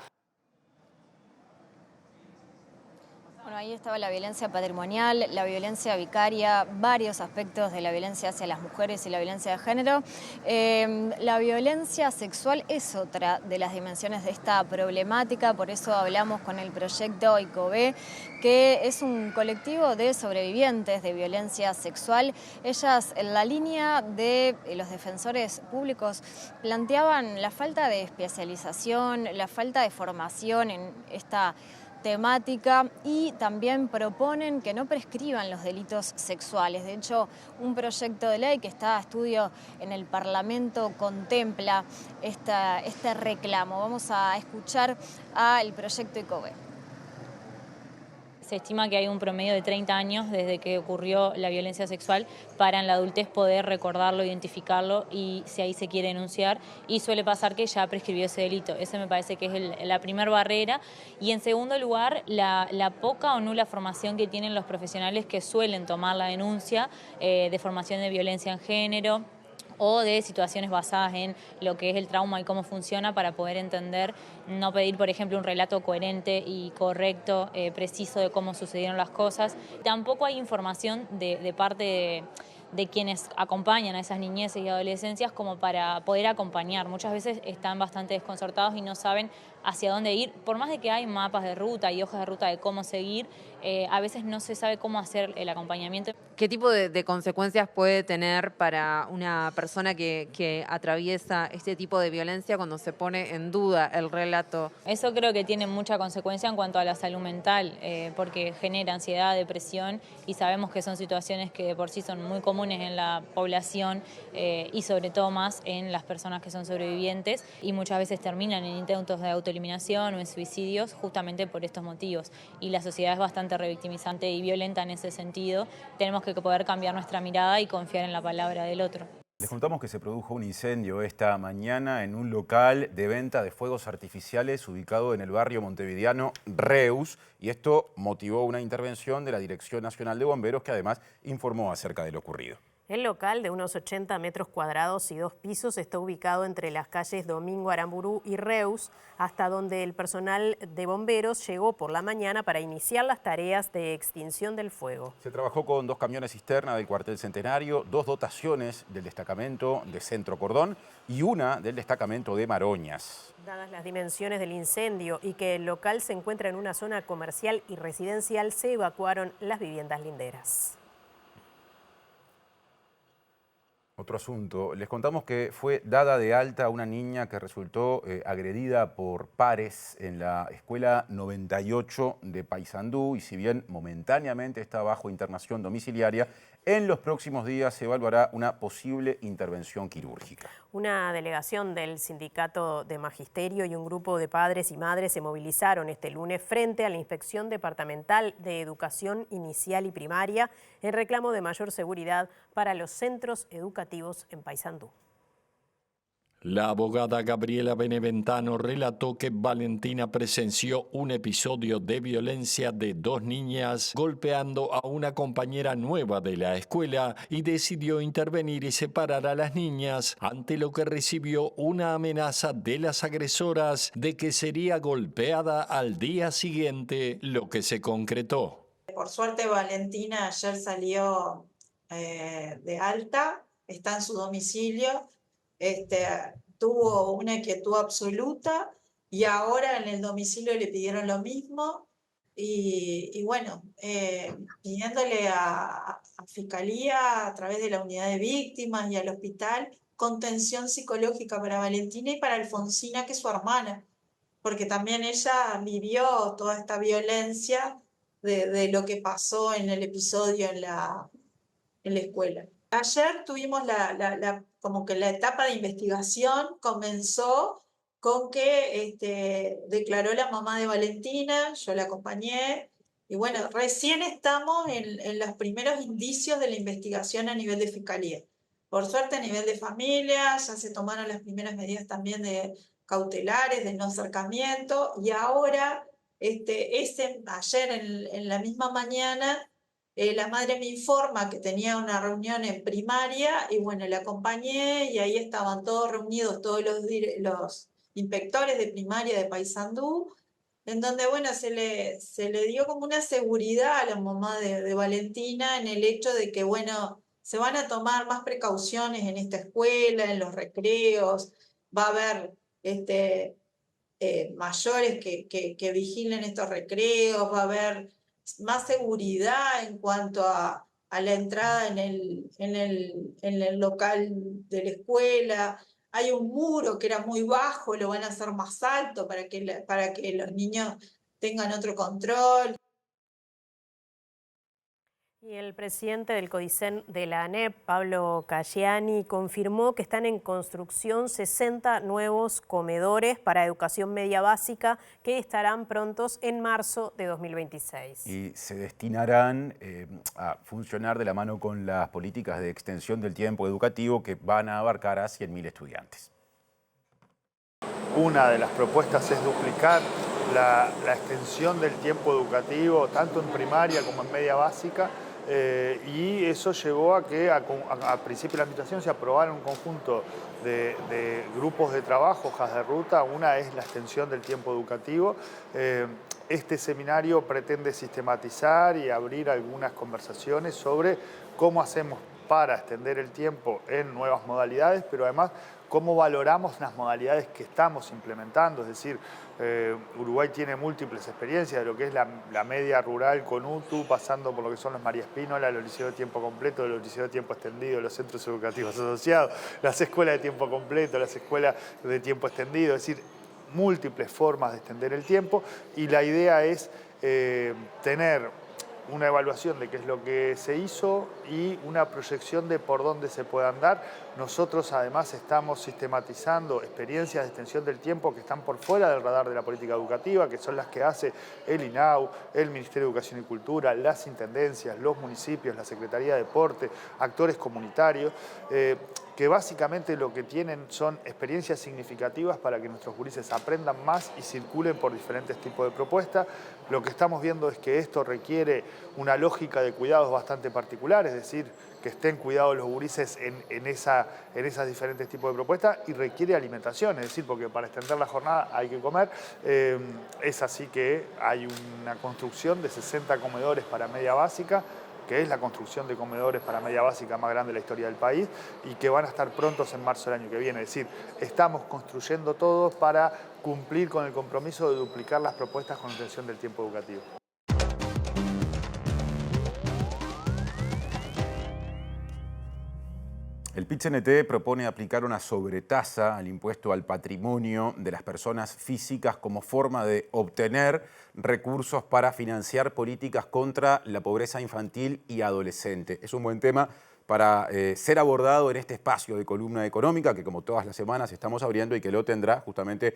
Bueno, ahí estaba la violencia patrimonial, la violencia vicaria, varios aspectos de la violencia hacia las mujeres y la violencia de género. La violencia sexual es otra de las dimensiones de esta problemática, por eso hablamos con el proyecto ICOBE, que es un colectivo de sobrevivientes de violencia sexual. Ellas, en la línea de los defensores públicos, planteaban la falta de especialización, la falta de formación en esta temática y también proponen que no prescriban los delitos sexuales. De hecho, un proyecto de ley que está a estudio en el Parlamento contempla este reclamo. Vamos a escuchar al proyecto ICOBE. Se estima que hay un promedio de 30 años desde que ocurrió la violencia sexual para en la adultez poder recordarlo, identificarlo y si ahí se quiere denunciar. Y suele pasar que ya prescribió ese delito. Ese me parece que es la primera barrera. Y en segundo lugar, la poca o nula formación que tienen los profesionales que suelen tomar la denuncia de formación de violencia en género o de situaciones basadas en lo que es el trauma y cómo funciona para poder entender, no pedir, por ejemplo, un relato coherente y correcto, preciso de cómo sucedieron las cosas. Tampoco hay información de parte de quienes acompañan a esas niñeces y adolescencias como para poder acompañar. Muchas veces están bastante desconcertados y no saben hacia dónde ir. Por más de que hay mapas de ruta y hojas de ruta de cómo seguir, a veces no se sabe cómo hacer el acompañamiento. ¿Qué tipo de consecuencias puede tener para una persona que atraviesa este tipo de violencia cuando se pone en duda el relato? Eso creo que tiene mucha consecuencia en cuanto a la salud mental, porque genera ansiedad, depresión y sabemos que son situaciones que de por sí son muy comunes en la población y sobre todo más en las personas que son sobrevivientes y muchas veces terminan en intentos de autoeliminación o en suicidios justamente por estos motivos. Y la sociedad es bastante revictimizante y violenta en ese sentido. Tenemos que poder cambiar nuestra mirada y confiar en la palabra del otro. Les contamos que se produjo un incendio esta mañana en un local de venta de fuegos artificiales ubicado en el barrio montevideano Reus y esto motivó una intervención de la Dirección Nacional de Bomberos que además informó acerca de lo ocurrido. El local, de unos 80 metros cuadrados y 2 pisos, está ubicado entre las calles Domingo Aramburú y Reus, hasta donde el personal de bomberos llegó por la mañana para iniciar las tareas de extinción del fuego. Se trabajó con 2 camiones cisterna del cuartel Centenario, 2 dotaciones del destacamento de Centro Cordón y una del destacamento de Maroñas. Dadas las dimensiones del incendio y que el local se encuentra en una zona comercial y residencial, se evacuaron las viviendas linderas. Otro asunto, les contamos que fue dada de alta una niña que resultó agredida por pares en la escuela 98 de Paysandú y si bien momentáneamente está bajo internación domiciliaria, en los próximos días se evaluará una posible intervención quirúrgica. Una delegación del Sindicato de Magisterio y un grupo de padres y madres se movilizaron este lunes frente a la Inspección Departamental de Educación Inicial y Primaria en reclamo de mayor seguridad para los centros educativos en Paysandú. La abogada Gabriela Beneventano relató que Valentina presenció un episodio de violencia de 2 niñas golpeando a una compañera nueva de la escuela y decidió intervenir y separar a las niñas ante lo que recibió una amenaza de las agresoras de que sería golpeada al día siguiente, lo que se concretó. Por suerte Valentina ayer salió de alta, está en su domicilio. Tuvo una quietud absoluta y ahora en el domicilio le pidieron lo mismo y bueno, pidiéndole a Fiscalía a través de la unidad de víctimas y al hospital contención psicológica para Valentina y para Alfonsina, que es su hermana, porque también ella vivió toda esta violencia de lo que pasó en el episodio en la escuela. ayer tuvimos como que la etapa de investigación comenzó con que declaró la mamá de Valentina, yo la acompañé, y bueno, recién estamos en los primeros indicios de la investigación a nivel de fiscalía. Por suerte, a nivel de familia, ya se tomaron las primeras medidas también de cautelares, de no acercamiento, y ahora, ayer en la misma mañana, la madre me informa que tenía una reunión en primaria, y bueno, la acompañé, y ahí estaban todos reunidos, todos los inspectores de primaria de Paysandú, en donde, bueno, se le dio como una seguridad a la mamá de Valentina en el hecho de que, bueno, se van a tomar más precauciones en esta escuela, en los recreos, va a haber mayores que vigilen estos recreos, va a haber más seguridad en cuanto a la entrada en el local de la escuela. Hay un muro que era muy bajo, lo van a hacer más alto para que los niños tengan otro control. Y el presidente del CODICEN de la ANEP, Pablo Caggiani, confirmó que están en construcción 60 nuevos comedores para educación media básica que estarán prontos en marzo de 2026. Y se destinarán a funcionar de la mano con las políticas de extensión del tiempo educativo que van a abarcar a 100.000 estudiantes. Una de las propuestas es duplicar la extensión del tiempo educativo, tanto en primaria como en media básica, y eso llevó a que a principio de la administración se aprobara un conjunto de grupos de trabajo, hojas de ruta. Una es la extensión del tiempo educativo. Este seminario pretende sistematizar y abrir algunas conversaciones sobre cómo hacemos para extender el tiempo en nuevas modalidades, pero además cómo valoramos las modalidades que estamos implementando. Es decir, Uruguay tiene múltiples experiencias de lo que es la media rural con UTU, pasando por lo que son los María Espínola, los liceos de tiempo completo, los liceos de tiempo extendido, los centros educativos asociados, las escuelas de tiempo completo, las escuelas de tiempo extendido. Es decir, múltiples formas de extender el tiempo, y la idea es tener una evaluación de qué es lo que se hizo y una proyección de por dónde se puede andar. Nosotros además estamos sistematizando experiencias de extensión del tiempo que están por fuera del radar de la política educativa, que son las que hace el INAU, el Ministerio de Educación y Cultura, las intendencias, los municipios, la Secretaría de Deporte, actores comunitarios, que básicamente lo que tienen son experiencias significativas para que nuestros gurises aprendan más y circulen por diferentes tipos de propuestas. Lo que estamos viendo es que esto requiere una lógica de cuidados bastante particular, es decir, que estén cuidados los gurises en esas diferentes tipos de propuestas, y requiere alimentación, es decir, porque para extender la jornada hay que comer. Es así que hay una construcción de 60 comedores para media básica, que es la construcción de comedores para media básica más grande de la historia del país, y que van a estar prontos en marzo del año que viene. Es decir, estamos construyendo todo para cumplir con el compromiso de duplicar las propuestas con extensión del tiempo educativo. El PIT-CNT propone aplicar una sobretasa al impuesto al patrimonio de las personas físicas como forma de obtener recursos para financiar políticas contra la pobreza infantil y adolescente. Es un buen tema para ser abordado en este espacio de Columna Económica que, como todas las semanas, estamos abriendo, y que lo tendrá justamente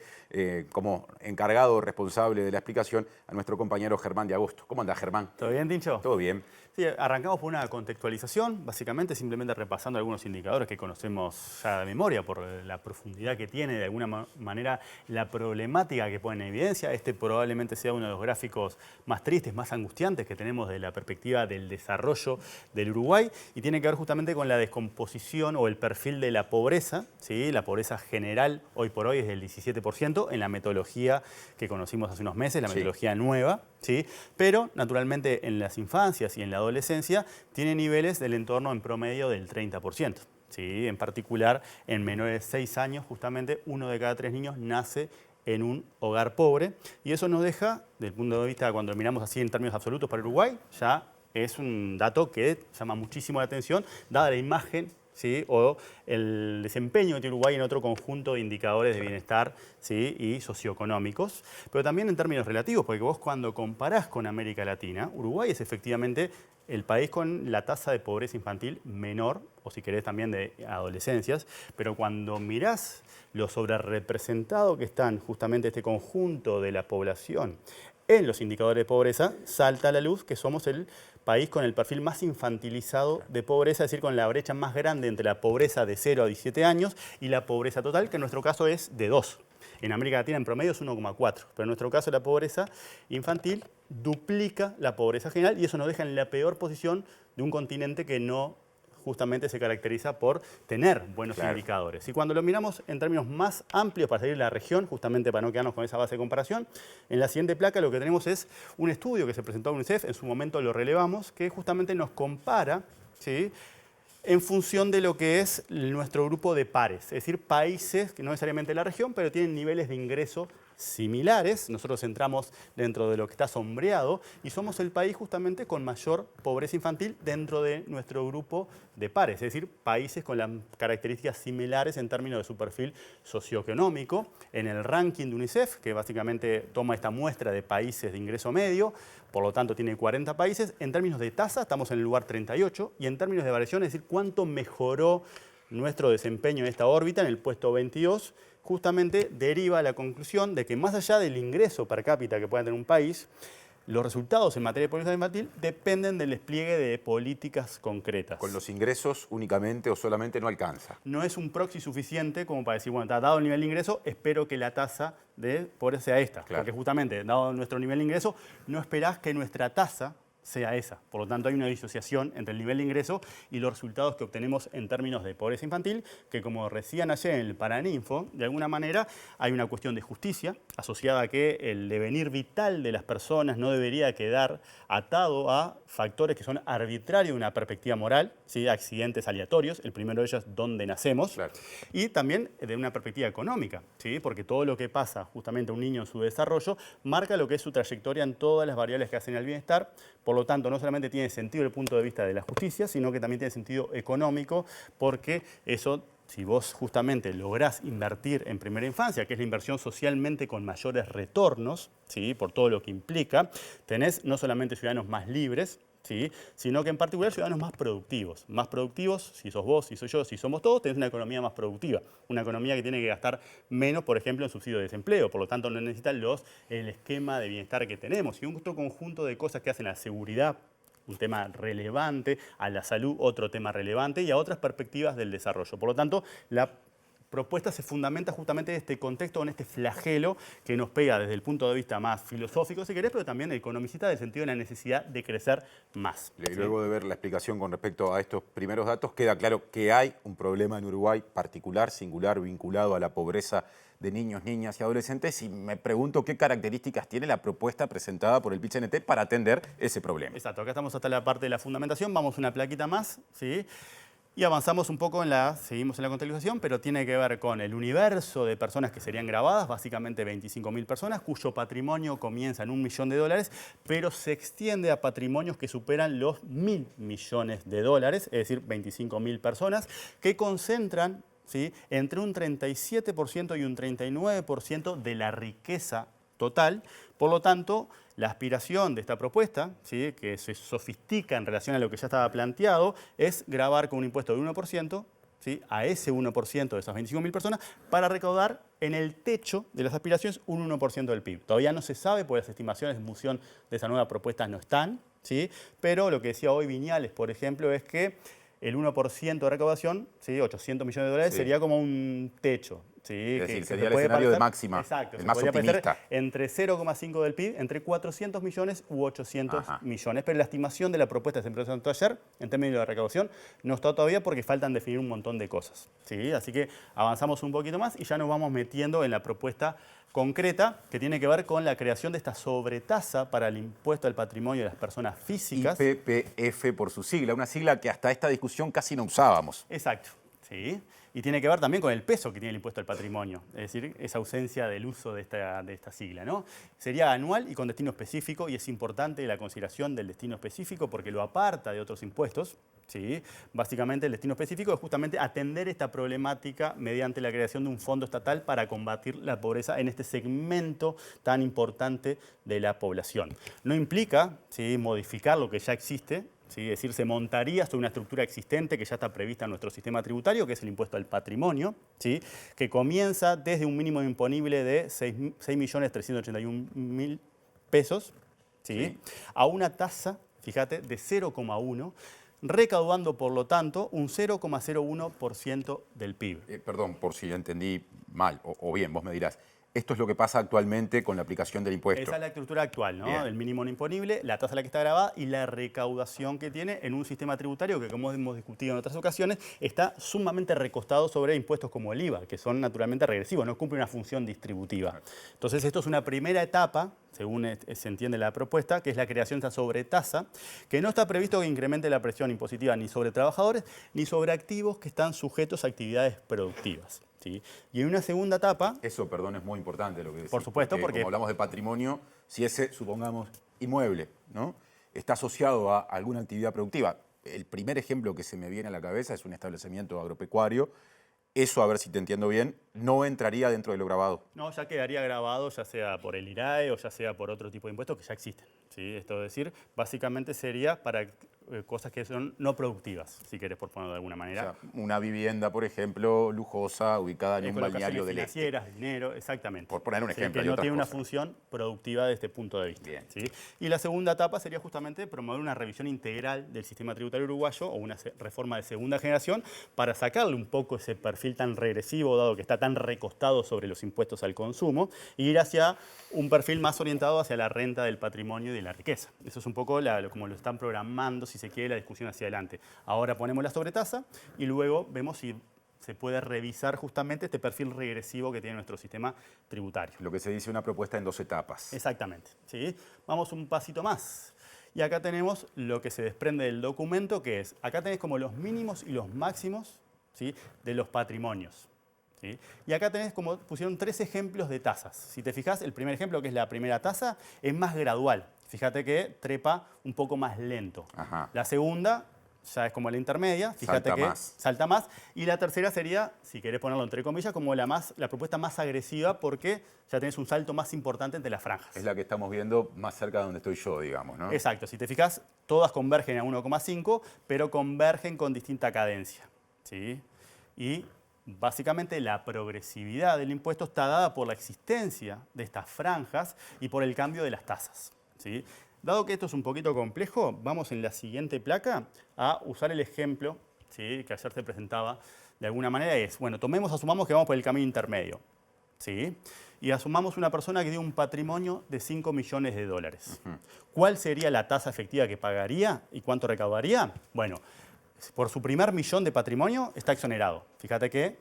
como encargado responsable de la explicación a nuestro compañero Germán de Agosto. ¿Cómo anda, Germán? ¿Todo bien, Tincho? Todo bien. Sí, arrancamos por una contextualización, básicamente simplemente repasando algunos indicadores que conocemos ya de memoria por la profundidad que tiene, de alguna manera, la problemática que pone en evidencia. Este probablemente sea uno de los gráficos más tristes, más angustiantes que tenemos de la perspectiva del desarrollo del Uruguay, y tiene que ver justamente con la descomposición o el perfil de la pobreza, ¿sí? La pobreza general hoy por hoy es del 17% en la metodología que conocimos hace unos meses, la metodología nueva, ¿sí? Pero naturalmente en las infancias y en la adolescencia tiene niveles del entorno en promedio del 30%. ¿Sí? En particular, en menores de 6 años, justamente 1 de cada 3 niños nace en un hogar pobre, y eso nos deja, desde el punto de vista, cuando miramos así en términos absolutos para Uruguay, ya es un dato que llama muchísimo la atención, dada la imagen ¿sí? O el desempeño que tiene Uruguay en otro conjunto de indicadores de bienestar, ¿sí? Y socioeconómicos, pero también en términos relativos, porque vos cuando comparás con América Latina, Uruguay es efectivamente el país con la tasa de pobreza infantil menor, o si querés también de adolescencias, pero cuando mirás lo sobrerepresentado que están justamente este conjunto de la población en los indicadores de pobreza, salta a la luz que somos el país con el perfil más infantilizado de pobreza, es decir, con la brecha más grande entre la pobreza de 0 a 17 años y la pobreza total, que en nuestro caso es de 2. En América Latina en promedio es 1,4, pero en nuestro caso la pobreza infantil duplica la pobreza general y eso nos deja en la peor posición de un continente que no justamente se caracteriza por tener buenos indicadores. Y cuando lo miramos en términos más amplios para salir de la región, justamente para no quedarnos con esa base de comparación, en la siguiente placa lo que tenemos es un estudio que se presentó a UNICEF, en su momento lo relevamos, que justamente nos compara, ¿sí?, en función de lo que es nuestro grupo de pares, es decir, países que no necesariamente de la región, pero tienen niveles de ingreso similares. Nosotros entramos dentro de lo que está sombreado y somos el país justamente con mayor pobreza infantil dentro de nuestro grupo de pares, es decir, países con las características similares en términos de su perfil socioeconómico. En el ranking de UNICEF, que básicamente toma esta muestra de países de ingreso medio, por lo tanto tiene 40 países, en términos de tasa estamos en el lugar 38 y en términos de variación, es decir, cuánto mejoró nuestro desempeño en esta órbita, en el puesto 22, justamente deriva la conclusión de que más allá del ingreso per cápita que pueda tener un país, los resultados en materia de pobreza infantil dependen del despliegue de políticas concretas. Con los ingresos únicamente o solamente no alcanza. No es un proxy suficiente como para decir, bueno, dado el nivel de ingreso, espero que la tasa de pobreza sea esta. Claro. Porque justamente, dado nuestro nivel de ingreso, no esperás que nuestra tasa sea esa. Por lo tanto, hay una disociación entre el nivel de ingreso y los resultados que obtenemos en términos de pobreza infantil, que como decían ayer en el Paraninfo, de alguna manera hay una cuestión de justicia asociada a que el devenir vital de las personas no debería quedar atado a factores que son arbitrarios de una perspectiva moral, ¿sí?, accidentes aleatorios, el primero de ellos dónde nacemos, claro, y también de una perspectiva económica, ¿sí?, porque todo lo que pasa justamente a un niño en su desarrollo marca lo que es su trayectoria en todas las variables que hacen al bienestar. Por lo tanto, no solamente tiene sentido desde el punto de vista de la justicia, sino que también tiene sentido económico, porque eso, si vos justamente lográs invertir en primera infancia, que es la inversión socialmente con mayores retornos, ¿sí?, por todo lo que implica, tenés no solamente ciudadanos más libres, ¿sí?, sino que en particular ciudadanos más productivos. Más productivos, si sos vos, si soy yo, si somos todos, tenés una economía más productiva. Una economía que tiene que gastar menos, por ejemplo, en subsidio de desempleo. Por lo tanto, no necesita el esquema de bienestar que tenemos. Y un otro conjunto de cosas que hacen a la seguridad, un tema relevante, a la salud, otro tema relevante, y a otras perspectivas del desarrollo. Por lo tanto, la propuesta se fundamenta justamente en este contexto, en este flagelo que nos pega desde el punto de vista más filosófico, si querés, pero también economicista, en el sentido de la necesidad de crecer más. Y luego de ver la explicación con respecto a estos primeros datos, queda claro que hay un problema en Uruguay particular, singular, vinculado a la pobreza de niños, niñas y adolescentes, y me pregunto qué características tiene la propuesta presentada por el PIT-CNT para atender ese problema. Exacto, acá estamos hasta la parte de la fundamentación, vamos una plaquita más, ¿sí?, y avanzamos un poco seguimos en la contextualización, pero tiene que ver con el universo de personas que serían grabadas, básicamente 25.000 personas, cuyo patrimonio comienza en $1 millón, pero se extiende a patrimonios que superan los 1.000 millones de dólares, es decir, 25.000 personas, que concentran, ¿sí?, entre un 37% y un 39% de la riqueza total. Por lo tanto, la aspiración de esta propuesta, ¿sí?, que se sofistica en relación a lo que ya estaba planteado, es gravar con un impuesto de 1%, ¿sí?, a ese 1% de esas 25.000 personas para recaudar en el techo de las aspiraciones un 1% del PIB. Todavía no se sabe, porque las estimaciones en función de esa nueva propuesta no están, ¿sí?, pero lo que decía hoy Viñales, por ejemplo, es que el 1% de recaudación, ¿sí?, 800 millones de dólares, sí, sería como un techo. Sí, es decir, sería el escenario de máxima, exacto, el más optimista. Entre 0,5 del PIB, entre 400 millones u 800 millones. Pero la estimación de la propuesta que se presentó ayer, en términos de recaudación, no está todavía porque faltan definir un montón de cosas. ¿Sí? Así que avanzamos un poquito más y ya nos vamos metiendo en la propuesta concreta que tiene que ver con la creación de esta sobretasa para el impuesto al patrimonio de las personas físicas. IPPF por su sigla, una sigla que hasta esta discusión casi no usábamos. Exacto, sí. Y tiene que ver también con el peso que tiene el impuesto al patrimonio, es decir, esa ausencia del uso de esta sigla, ¿no? Sería anual y con destino específico, y es importante la consideración del destino específico porque lo aparta de otros impuestos, ¿sí? Básicamente el destino específico es justamente atender esta problemática mediante la creación de un fondo estatal para combatir la pobreza en este segmento tan importante de la población. No implica, ¿sí?, modificar lo que ya existe, ¿sí? Es decir, se montaría sobre una estructura existente que ya está prevista en nuestro sistema tributario, que es el impuesto al patrimonio, ¿sí?, que comienza desde un mínimo imponible de 6.381.000 pesos, ¿sí?, a una tasa, fíjate, de 0,1, recaudando, por lo tanto, un 0,01% del PIB. Perdón, por si entendí mal, o bien, vos me dirás. Esto es lo que pasa actualmente con la aplicación del impuesto. Esa es la estructura actual, ¿no? Bien. El mínimo no imponible, la tasa a la que está grabada y la recaudación que tiene en un sistema tributario que, como hemos discutido en otras ocasiones, está sumamente recostado sobre impuestos como el IVA, que son naturalmente regresivos, no cumple una función distributiva. Entonces, esto es una primera etapa, según se entiende la propuesta, que es la creación de esta sobretasa, que no está previsto que incremente la presión impositiva ni sobre trabajadores ni sobre activos que están sujetos a actividades productivas. ¿Sí? Y en una segunda etapa... Eso, perdón, es muy importante lo que decís. Por supuesto, porque... Como hablamos de patrimonio, si ese, supongamos, inmueble, ¿no?, está asociado a alguna actividad productiva. El primer ejemplo que se me viene a la cabeza es un establecimiento agropecuario. Eso, a ver si te entiendo bien, no entraría dentro de lo grabado. No, ya quedaría grabado, ya sea por el IRAE o ya sea por otro tipo de impuestos que ya existen, ¿sí? Esto es decir, básicamente sería para cosas que son no productivas, si querés por ponerlo de alguna manera. O sea, una vivienda, por ejemplo, lujosa, ubicada en un balneario del este. Financieras, dinero, exactamente. Por poner un ejemplo. Que no tiene una función productiva desde este punto de vista. Bien. ¿Sí? Y la segunda etapa sería justamente promover una revisión integral del sistema tributario uruguayo o una reforma de segunda generación para sacarle un poco ese perfil tan regresivo, dado que está tan recostado sobre los impuestos al consumo, e ir hacia un perfil más orientado hacia la renta del patrimonio y de la riqueza. Eso es un poco como lo están programando, si se quiere, la discusión hacia adelante. Ahora ponemos la sobretasa y luego vemos si se puede revisar justamente este perfil regresivo que tiene nuestro sistema tributario. Lo que se dice una propuesta en 2 etapas. Exactamente. ¿Sí? Vamos un pasito más. Y acá tenemos lo que se desprende del documento, que es, acá tenés como los mínimos y los máximos, ¿sí?, de los patrimonios. ¿Sí? Y acá tenés como pusieron 3 ejemplos de tasas. Si te fijas, el primer ejemplo, que es la primera tasa, es más gradual. Fíjate que trepa un poco más lento. Ajá. La segunda ya es como la intermedia, fíjate que salta más. Y la tercera sería, si querés ponerlo entre comillas, como la propuesta más agresiva, porque ya tenés un salto más importante entre las franjas. Es la que estamos viendo más cerca de donde estoy yo, digamos, ¿no? Exacto. Si te fijas, todas convergen a 1,5, pero convergen con distinta cadencia. ¿Sí? Y básicamente la progresividad del impuesto está dada por la existencia de estas franjas y por el cambio de las tasas, ¿sí? Dado que esto es un poquito complejo, vamos en la siguiente placa a usar el ejemplo, ¿sí?, que ayer se presentaba de alguna manera. Es, bueno, asumamos que vamos por el camino intermedio, ¿sí?, y asumamos una persona que tiene un patrimonio de 5 millones de dólares. ¿Cuál sería la tasa efectiva que pagaría y cuánto recaudaría? Bueno, por su primer millón de patrimonio está exonerado. Fíjate que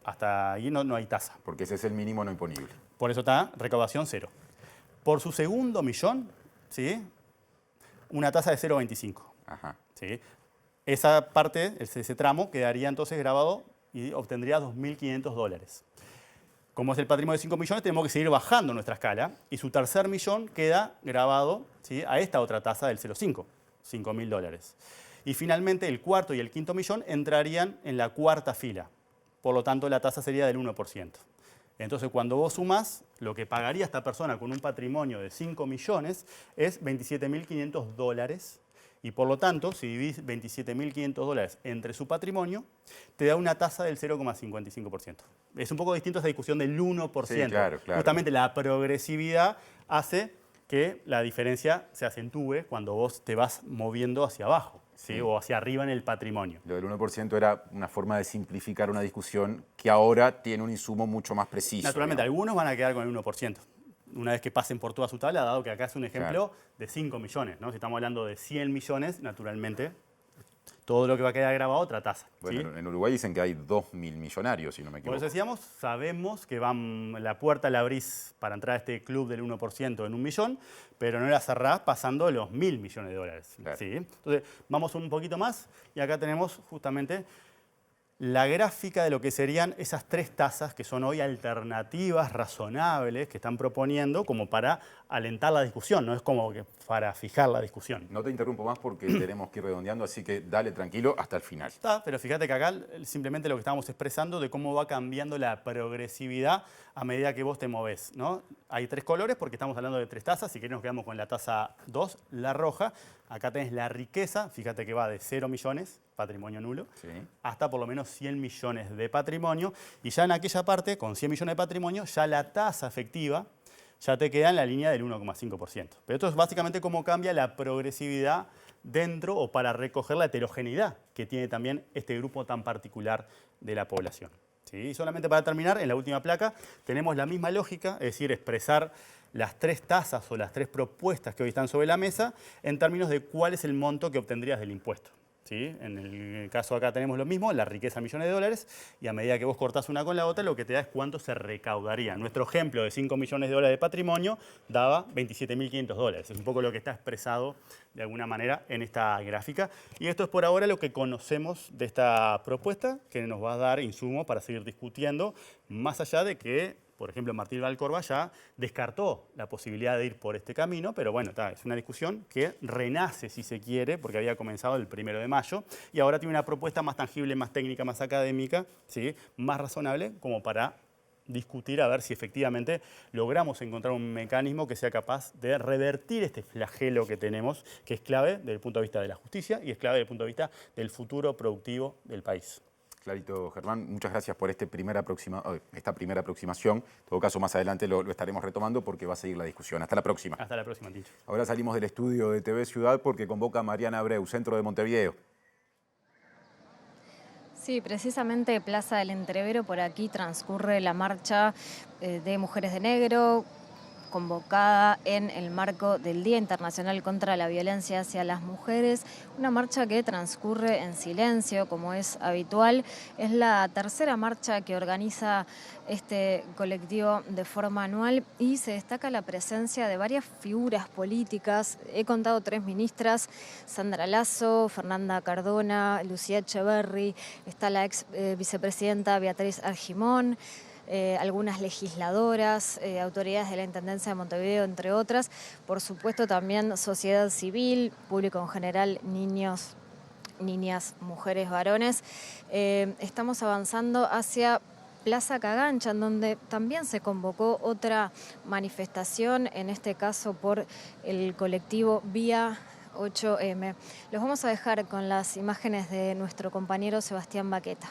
hasta ahí no hay tasa. Porque ese es el mínimo no imponible. Por eso está recaudación 0. Por su segundo millón, ¿sí?, una tasa de 0,25. Ajá. ¿Sí? Esa parte, ese tramo, quedaría entonces grabado y obtendría 2.500 dólares. Como es el patrimonio de 5 millones, tenemos que seguir bajando nuestra escala y su tercer millón queda grabado, ¿sí?, a esta otra tasa del 0,5, 5.000 dólares. Y finalmente el cuarto y el quinto millón entrarían en la cuarta fila. Por lo tanto, la tasa sería del 1%. Entonces, cuando vos sumás, lo que pagaría esta persona con un patrimonio de 5 millones es 27.500 dólares. Y por lo tanto, si dividís 27.500 dólares entre su patrimonio, te da una tasa del 0,55%. Es un poco distinto a esa discusión del 1%. Sí, claro. Justamente la progresividad hace que la diferencia se acentúe cuando vos te vas moviendo hacia abajo. ¿Sí? O hacia arriba en el patrimonio. Lo del 1% era una forma de simplificar una discusión que ahora tiene un insumo mucho más preciso. Naturalmente, algunos van a quedar con el 1%. Una vez que pasen por toda su tabla, dado que acá es un ejemplo de 5 millones. ¿No? Si estamos hablando de 100 millones, naturalmente, todo lo que va a quedar grabado, otra tasa. Bueno, ¿sí? En Uruguay dicen que hay 2.000 millonarios, si no me equivoco. Por eso decíamos, sabemos que la puerta la abrís para entrar a este club del 1% en 1 millón, pero no la cerrás pasando los 1.000 millones de dólares. Claro. ¿Sí? Entonces, vamos un poquito más y acá tenemos justamente la gráfica de lo que serían esas 3 tasas que son hoy alternativas razonables que están proponiendo como para alentar la discusión, no es como que para fijar la discusión. No te interrumpo más porque tenemos que ir redondeando, así que dale tranquilo hasta el final. Está, pero fíjate que acá simplemente lo que estamos expresando de cómo va cambiando la progresividad a medida que vos te movés, ¿no? Hay 3 colores porque estamos hablando de 3 tasas, si querés nos quedamos con la tasa 2, la roja. Acá tenés la riqueza, fíjate que va de 0 millones, patrimonio nulo, sí, hasta por lo menos 100 millones de patrimonio. Y ya en aquella parte, con 100 millones de patrimonio, ya la tasa efectiva ya te queda en la línea del 1,5%. Pero esto es básicamente cómo cambia la progresividad dentro o para recoger la heterogeneidad que tiene también este grupo tan particular de la población. ¿Sí? Y solamente para terminar, en la última placa tenemos la misma lógica, es decir, expresar las 3 tasas o las 3 propuestas que hoy están sobre la mesa en términos de cuál es el monto que obtendrías del impuesto. ¿Sí? En el caso acá tenemos lo mismo, la riqueza millones de dólares, y a medida que vos cortás una con la otra, lo que te da es cuánto se recaudaría. Nuestro ejemplo de 5 millones de dólares de patrimonio daba 27.500 dólares. Es un poco lo que está expresado de alguna manera en esta gráfica. Y esto es por ahora lo que conocemos de esta propuesta, que nos va a dar insumo para seguir discutiendo, más allá de que, por ejemplo, Martín Valcorba ya descartó la posibilidad de ir por este camino, pero bueno, es una discusión que renace, si se quiere, porque había comenzado el 1 de mayo, y ahora tiene una propuesta más tangible, más técnica, más académica, ¿sí? Más razonable, como para discutir a ver si efectivamente logramos encontrar un mecanismo que sea capaz de revertir este flagelo que tenemos, que es clave desde el punto de vista de la justicia y es clave desde el punto de vista del futuro productivo del país. Clarito, Germán, muchas gracias por esta primera aproximación. En todo caso, más adelante lo estaremos retomando porque va a seguir la discusión. Hasta la próxima. Hasta la próxima, Tincho. Ahora salimos del estudio de TV Ciudad porque convoca a Mariana Abreu, centro de Montevideo. Sí, precisamente Plaza del Entrevero, por aquí transcurre la marcha de Mujeres de Negro, convocada en el marco del Día Internacional contra la Violencia hacia las Mujeres. Una marcha que transcurre en silencio, como es habitual. Es la tercera marcha que organiza este colectivo de forma anual y se destaca la presencia de varias figuras políticas. He contado 3 ministras: Sandra Lasso, Fernanda Cardona, Lucía Echeverri, está la ex vicepresidenta Beatriz Argimón, algunas legisladoras, autoridades de la Intendencia de Montevideo, entre otras. Por supuesto también sociedad civil, público en general, niños, niñas, mujeres, varones. Estamos avanzando hacia Plaza Cagancha, en donde también se convocó otra manifestación, en este caso por el colectivo Vía 8M. Los vamos a dejar con las imágenes de nuestro compañero Sebastián Baqueta.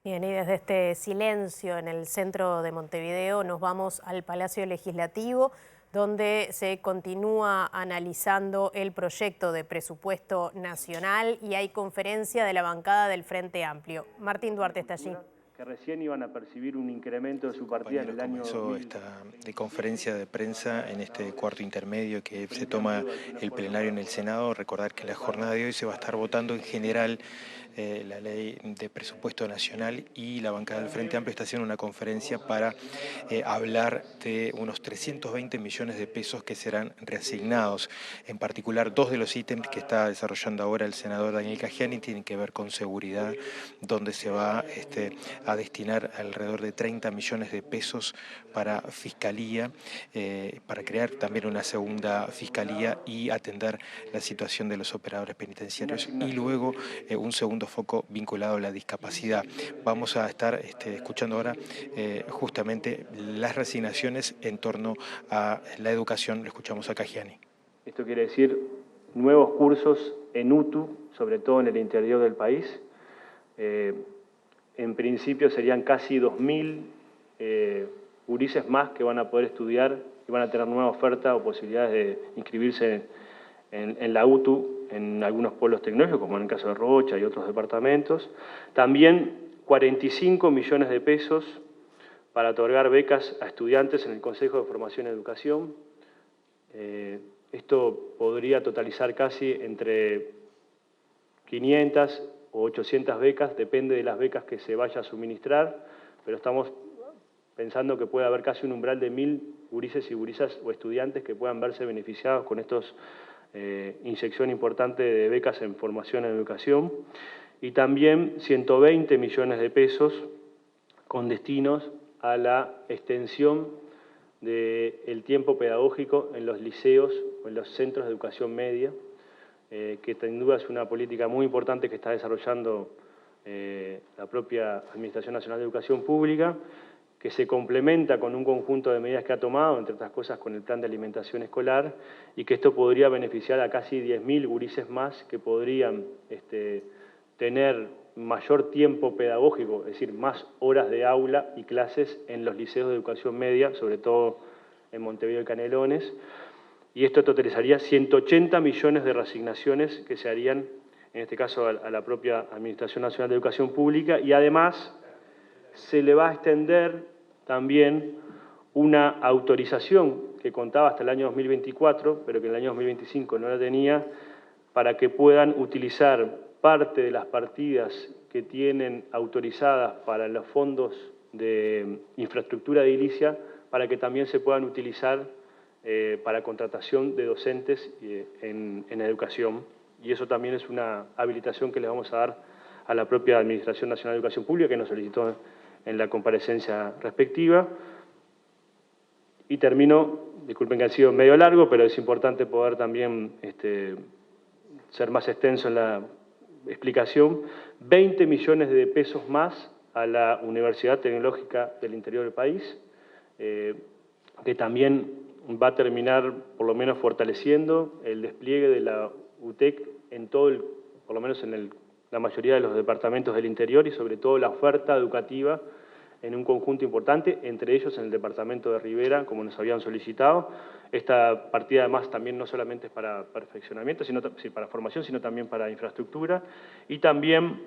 Bien, y desde este silencio en el centro de Montevideo nos vamos al Palacio Legislativo, donde se continúa analizando el proyecto de presupuesto nacional y hay conferencia de la bancada del Frente Amplio. Martín Duarte está allí. Que recién iban a percibir un incremento de su partida en el año 2000. De conferencia de prensa en este cuarto intermedio que se toma el plenario en el Senado. Recordar que en la jornada de hoy se va a estar votando en general la ley de presupuesto nacional y la bancada del Frente Amplio está haciendo una conferencia para hablar de unos 320 millones de pesos que serán reasignados. En particular, 2 de los ítems que está desarrollando ahora el senador Daniel Caggiani tienen que ver con seguridad, donde se va a destinar alrededor de 30 millones de pesos para fiscalía, para crear también una segunda fiscalía y atender la situación de los operadores penitenciarios. Y luego un segundo foco vinculado a la discapacidad. Vamos a estar escuchando ahora justamente las reasignaciones en torno a la educación. Lo escuchamos a Caggiani. Esto quiere decir nuevos cursos en UTU, sobre todo en el interior del país. En principio serían casi 2.000 gurises más que van a poder estudiar y van a tener nueva oferta o posibilidades de inscribirse en la UTU en algunos pueblos tecnológicos, como en el caso de Rocha y otros departamentos. También 45 millones de pesos para otorgar becas a estudiantes en el Consejo de Formación y Educación, Esto podría totalizar casi entre 500 o 800 becas, depende de las becas que se vaya a suministrar, pero estamos pensando que puede haber casi un umbral de 1000 gurises y gurisas o estudiantes que puedan verse beneficiados con estos inyección importante de becas en formación en educación, y también 120 millones de pesos con destinos a la extensión del tiempo pedagógico en los liceos o en los centros de educación media, que sin duda es una política muy importante que está desarrollando la propia Administración Nacional de Educación Pública, que se complementa con un conjunto de medidas que ha tomado, entre otras cosas con el plan de alimentación escolar, y que esto podría beneficiar a casi 10.000 gurises más que podrían tener mayor tiempo pedagógico, es decir, más horas de aula y clases en los liceos de educación media, sobre todo en Montevideo y Canelones, y esto totalizaría 180 millones de reasignaciones que se harían, en este caso a la propia Administración Nacional de Educación Pública, y además se le va a extender también una autorización que contaba hasta el año 2024, pero que en el año 2025 no la tenía, para que puedan utilizar parte de las partidas que tienen autorizadas para los fondos de infraestructura edilicia, para que también se puedan utilizar para contratación de docentes en educación. Y eso también es una habilitación que le vamos a dar a la propia Administración Nacional de Educación Pública, que nos solicitó en la comparecencia respectiva. Y termino, disculpen que ha sido medio largo, pero es importante poder también ser más extenso en la explicación. 20 millones de pesos más a la Universidad Tecnológica del Interior del país, que también va a terminar por lo menos fortaleciendo el despliegue de la UTEC en todo por lo menos en la mayoría de los departamentos del interior, y sobre todo la oferta educativa en un conjunto importante, entre ellos en el departamento de Rivera, como nos habían solicitado. Esta partida además también no solamente es para perfeccionamiento, para formación, sino también para infraestructura, y también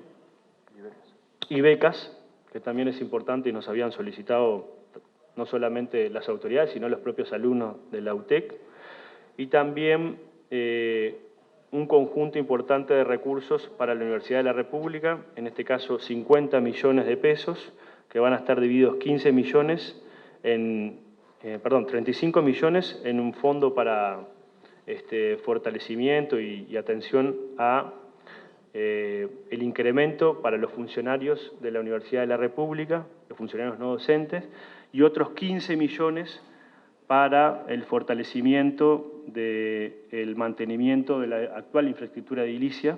becas, que también es importante y nos habían solicitado no solamente las autoridades, sino los propios alumnos de la UTEC, y también un conjunto importante de recursos para la Universidad de la República, en este caso 50 millones de pesos, que van a estar divididos 15 millones 35 millones en un fondo para fortalecimiento y atención a el incremento para los funcionarios de la Universidad de la República, los funcionarios no docentes, y otros 15 millones para el fortalecimiento del mantenimiento de la actual infraestructura edilicia,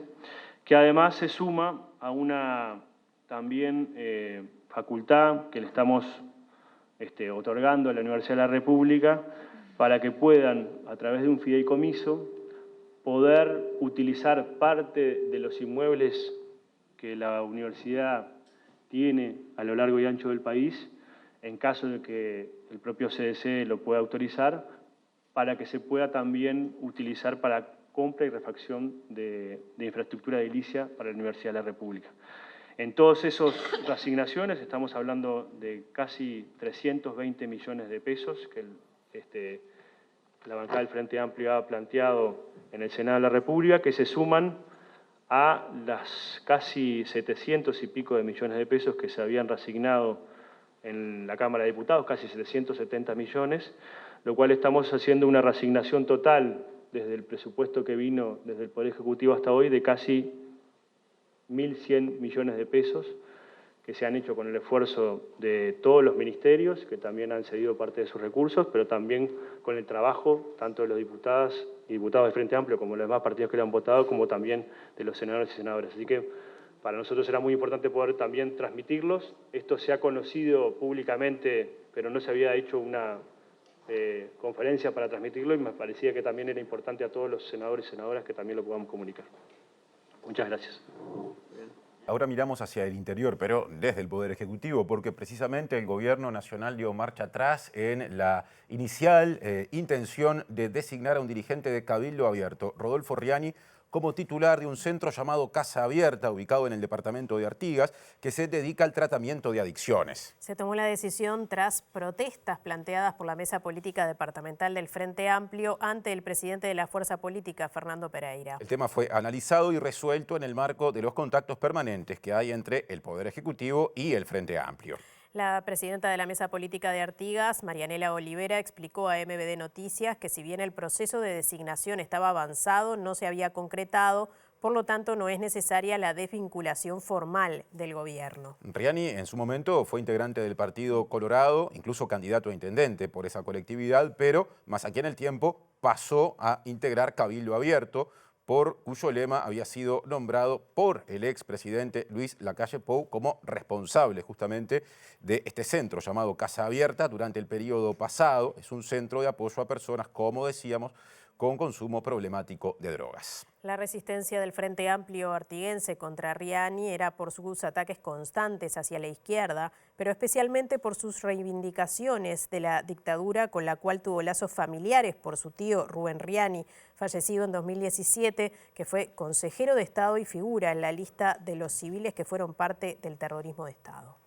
que además se suma a una también facultad que le estamos otorgando a la Universidad de la República para que puedan, a través de un fideicomiso, poder utilizar parte de los inmuebles que la universidad tiene a lo largo y ancho del país, en caso de que el propio CDC lo pueda autorizar, para que se pueda también utilizar para compra y refacción de infraestructura edilicia para la Universidad de la República. En todas esas reasignaciones estamos hablando de casi 320 millones de pesos que la bancada del Frente Amplio ha planteado en el Senado de la República, que se suman a las casi 700 y pico de millones de pesos que se habían reasignado en la Cámara de Diputados, casi 770 millones, lo cual estamos haciendo una reasignación total desde el presupuesto que vino desde el Poder Ejecutivo hasta hoy de casi 1.100 millones de pesos, que se han hecho con el esfuerzo de todos los ministerios, que también han cedido parte de sus recursos, pero también con el trabajo tanto de los diputadas y diputados del Frente Amplio como de los demás partidos que le han votado, como también de los senadores y senadoras. Así que para nosotros era muy importante poder también transmitirlos. Esto se ha conocido públicamente, pero no se había hecho una conferencia para transmitirlo, y me parecía que también era importante a todos los senadores y senadoras que también lo podamos comunicar. Muchas gracias. Ahora miramos hacia el interior, pero desde el Poder Ejecutivo, porque precisamente el Gobierno Nacional dio marcha atrás en la inicial intención de designar a un dirigente de Cabildo Abierto. Rodolfo Riani como titular de un centro llamado Casa Abierta, ubicado en el departamento de Artigas, que se dedica al tratamiento de adicciones. Se tomó la decisión tras protestas planteadas por la Mesa Política Departamental del Frente Amplio ante el presidente de la fuerza política, Fernando Pereira. El tema fue analizado y resuelto en el marco de los contactos permanentes que hay entre el Poder Ejecutivo y el Frente Amplio. La presidenta de la Mesa Política de Artigas, Marianela Olivera, explicó a MBD Noticias que si bien el proceso de designación estaba avanzado, no se había concretado, por lo tanto no es necesaria la desvinculación formal del gobierno. Riani en su momento fue integrante del Partido Colorado, incluso candidato a intendente por esa colectividad, pero más aquí en el tiempo pasó a integrar Cabildo Abierto, por cuyo lema había sido nombrado por el expresidente Luis Lacalle Pou como responsable justamente de este centro llamado Casa Abierta durante el periodo pasado. Es un centro de apoyo a personas, como decíamos, con consumo problemático de drogas. La resistencia del Frente Amplio artiguense contra Riani era por sus ataques constantes hacia la izquierda, pero especialmente por sus reivindicaciones de la dictadura con la cual tuvo lazos familiares por su tío Rubén Riani, fallecido en 2017, que fue consejero de Estado y figura en la lista de los civiles que fueron parte del terrorismo de Estado.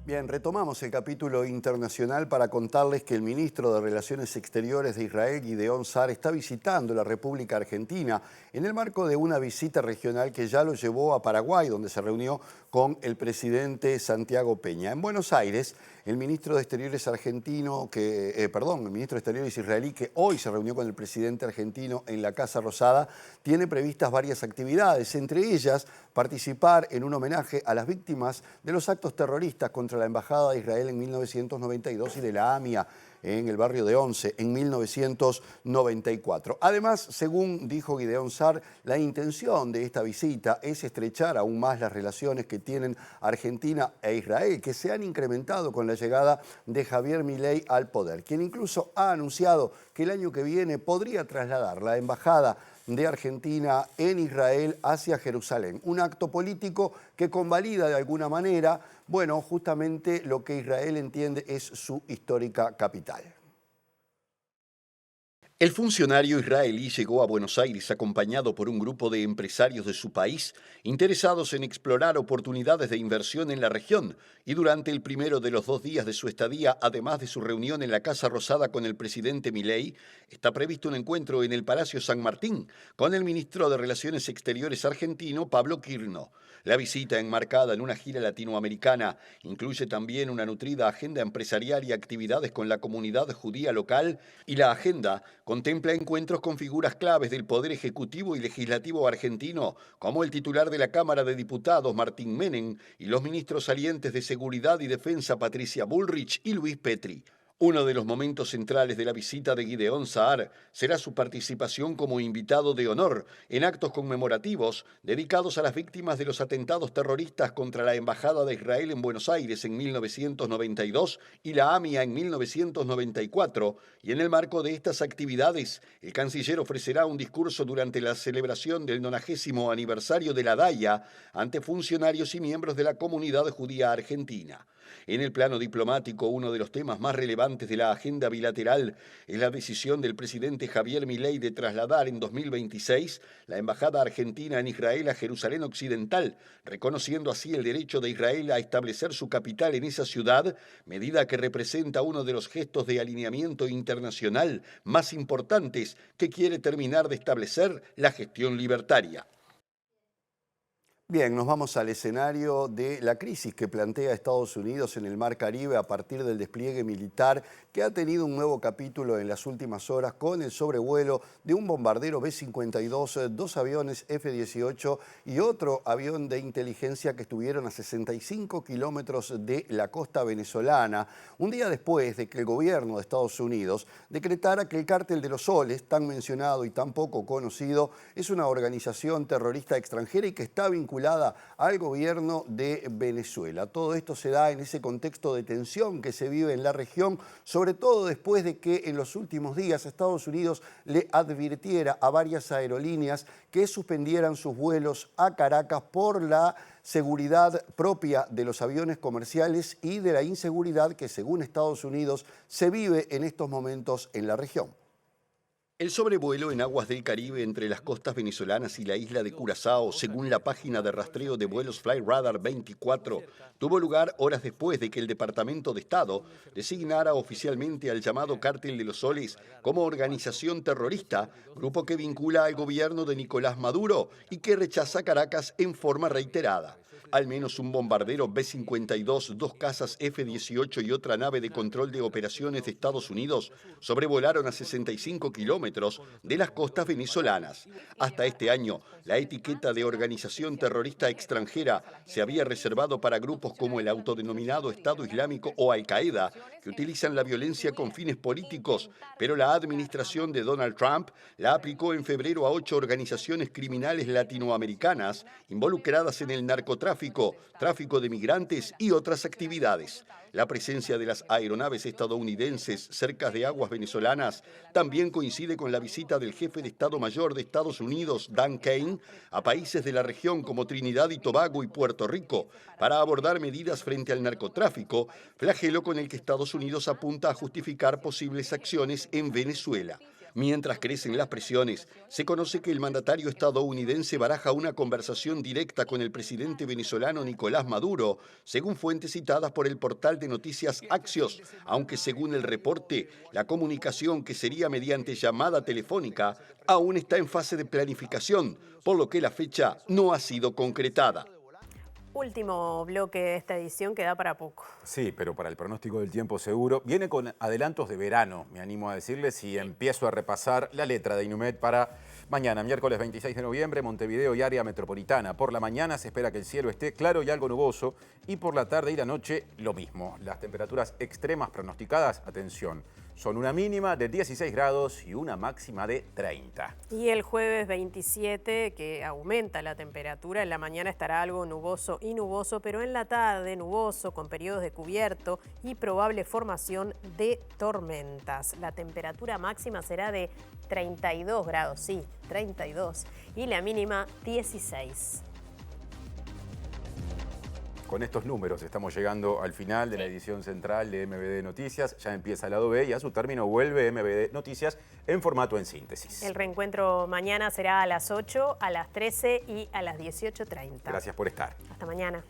Bien, retomamos el capítulo internacional para contarles que el ministro de Relaciones Exteriores de Israel, Gideon Sa'ar, está visitando la República Argentina en el marco de una visita regional que ya lo llevó a Paraguay, donde se reunió con el presidente Santiago Peña. En Buenos Aires, el ministro de Exteriores argentino, el ministro de Exteriores israelí, que hoy se reunió con el presidente argentino en la Casa Rosada, tiene previstas varias actividades, entre ellas participar en un homenaje a las víctimas de los actos terroristas contra la Embajada de Israel en 1992 y de la AMIA en el barrio de Once en 1994. Además, según dijo Gideon Sa'ar, la intención de esta visita es estrechar aún más las relaciones que tienen Argentina e Israel, que se han incrementado con la llegada de Javier Milei al poder, quien incluso ha anunciado que el año que viene podría trasladar la embajada de Argentina en Israel hacia Jerusalén. Un acto político que convalida de alguna manera, bueno, justamente lo que Israel entiende es su histórica capital. El funcionario israelí llegó a Buenos Aires acompañado por un grupo de empresarios de su país interesados en explorar oportunidades de inversión en la región y durante el primero de los 2 días de su estadía, además de su reunión en la Casa Rosada con el presidente Milei, está previsto un encuentro en el Palacio San Martín con el ministro de Relaciones Exteriores argentino, Pablo Quirno. La visita, enmarcada en una gira latinoamericana, incluye también una nutrida agenda empresarial y actividades con la comunidad judía local, y la agenda contempla encuentros con figuras claves del Poder Ejecutivo y Legislativo argentino, como el titular de la Cámara de Diputados, Martín Menem, y los ministros salientes de Seguridad y Defensa, Patricia Bullrich y Luis Petri. Uno de los momentos centrales de la visita de Gideon Sa'ar será su participación como invitado de honor en actos conmemorativos dedicados a las víctimas de los atentados terroristas contra la Embajada de Israel en Buenos Aires en 1992 y la AMIA en 1994, y en el marco de estas actividades, el canciller ofrecerá un discurso durante la celebración del 90º aniversario de la DAIA ante funcionarios y miembros de la comunidad judía argentina. En el plano diplomático, uno de los temas más relevantes de la agenda bilateral es la decisión del presidente Javier Milei de trasladar en 2026 la embajada argentina en Israel a Jerusalén Occidental, reconociendo así el derecho de Israel a establecer su capital en esa ciudad, medida que representa uno de los gestos de alineamiento internacional más importantes que quiere terminar de establecer la gestión libertaria. Bien, nos vamos al escenario de la crisis que plantea Estados Unidos en el Mar Caribe a partir del despliegue militar que ha tenido un nuevo capítulo en las últimas horas con el sobrevuelo de un bombardero B-52, 2 aviones F-18 y otro avión de inteligencia que estuvieron a 65 kilómetros de la costa venezolana, un día después de que el gobierno de Estados Unidos decretara que el Cártel de los Soles, tan mencionado y tan poco conocido, es una organización terrorista extranjera y que está vinculada vinculada al gobierno de Venezuela. Todo esto se da en ese contexto de tensión que se vive en la región, sobre todo después de que en los últimos días Estados Unidos le advirtiera a varias aerolíneas que suspendieran sus vuelos a Caracas por la seguridad propia de los aviones comerciales y de la inseguridad que, según Estados Unidos, se vive en estos momentos en la región. El sobrevuelo en aguas del Caribe entre las costas venezolanas y la isla de Curazao, según la página de rastreo de vuelos Flightradar 24, tuvo lugar horas después de que el Departamento de Estado designara oficialmente al llamado Cártel de los Soles como organización terrorista, grupo que vincula al gobierno de Nicolás Maduro y que rechaza Caracas en forma reiterada. Al menos un bombardero B-52, 2 cazas F-18 y otra nave de control de operaciones de Estados Unidos sobrevolaron a 65 kilómetros de las costas venezolanas. Hasta este año, la etiqueta de organización terrorista extranjera se había reservado para grupos como el autodenominado Estado Islámico o Al-Qaeda, que utilizan la violencia con fines políticos, pero la administración de Donald Trump la aplicó en febrero a 8 organizaciones criminales latinoamericanas involucradas en el narcotráfico, tráfico de migrantes y otras actividades. La presencia de las aeronaves estadounidenses cerca de aguas venezolanas también coincide con la visita del jefe de Estado Mayor de Estados Unidos, Dan Kane, a países de la región como Trinidad y Tobago y Puerto Rico para abordar medidas frente al narcotráfico, flagelo con el que Estados Unidos apunta a justificar posibles acciones en Venezuela. Mientras crecen las presiones, se conoce que el mandatario estadounidense baraja una conversación directa con el presidente venezolano Nicolás Maduro, según fuentes citadas por el portal de noticias Axios, aunque según el reporte, la comunicación, que sería mediante llamada telefónica, aún está en fase de planificación, por lo que la fecha no ha sido concretada. Último bloque de esta edición que da para poco. Sí, pero para el pronóstico del tiempo seguro. Viene con adelantos de verano, me animo a decirles, y empiezo a repasar la letra de Inumet para mañana, miércoles 26 de noviembre, Montevideo y área metropolitana. Por la mañana se espera que el cielo esté claro y algo nuboso, y por la tarde y la noche lo mismo. Las temperaturas extremas pronosticadas, atención, son una mínima de 16 grados y una máxima de 30. Y el jueves 27, que aumenta la temperatura, en la mañana estará algo nuboso y nuboso, pero en la tarde nuboso con periodos de cubierto y probable formación de tormentas. La temperatura máxima será de 32 grados, sí, 32, y la mínima 16. Con estos números estamos llegando al final de la edición central de MBD Noticias. Ya empieza el lado B y a su término vuelve MBD Noticias en formato en síntesis. El reencuentro mañana será a las 8, a las 13 y a las 18:30. Gracias por estar. Hasta mañana.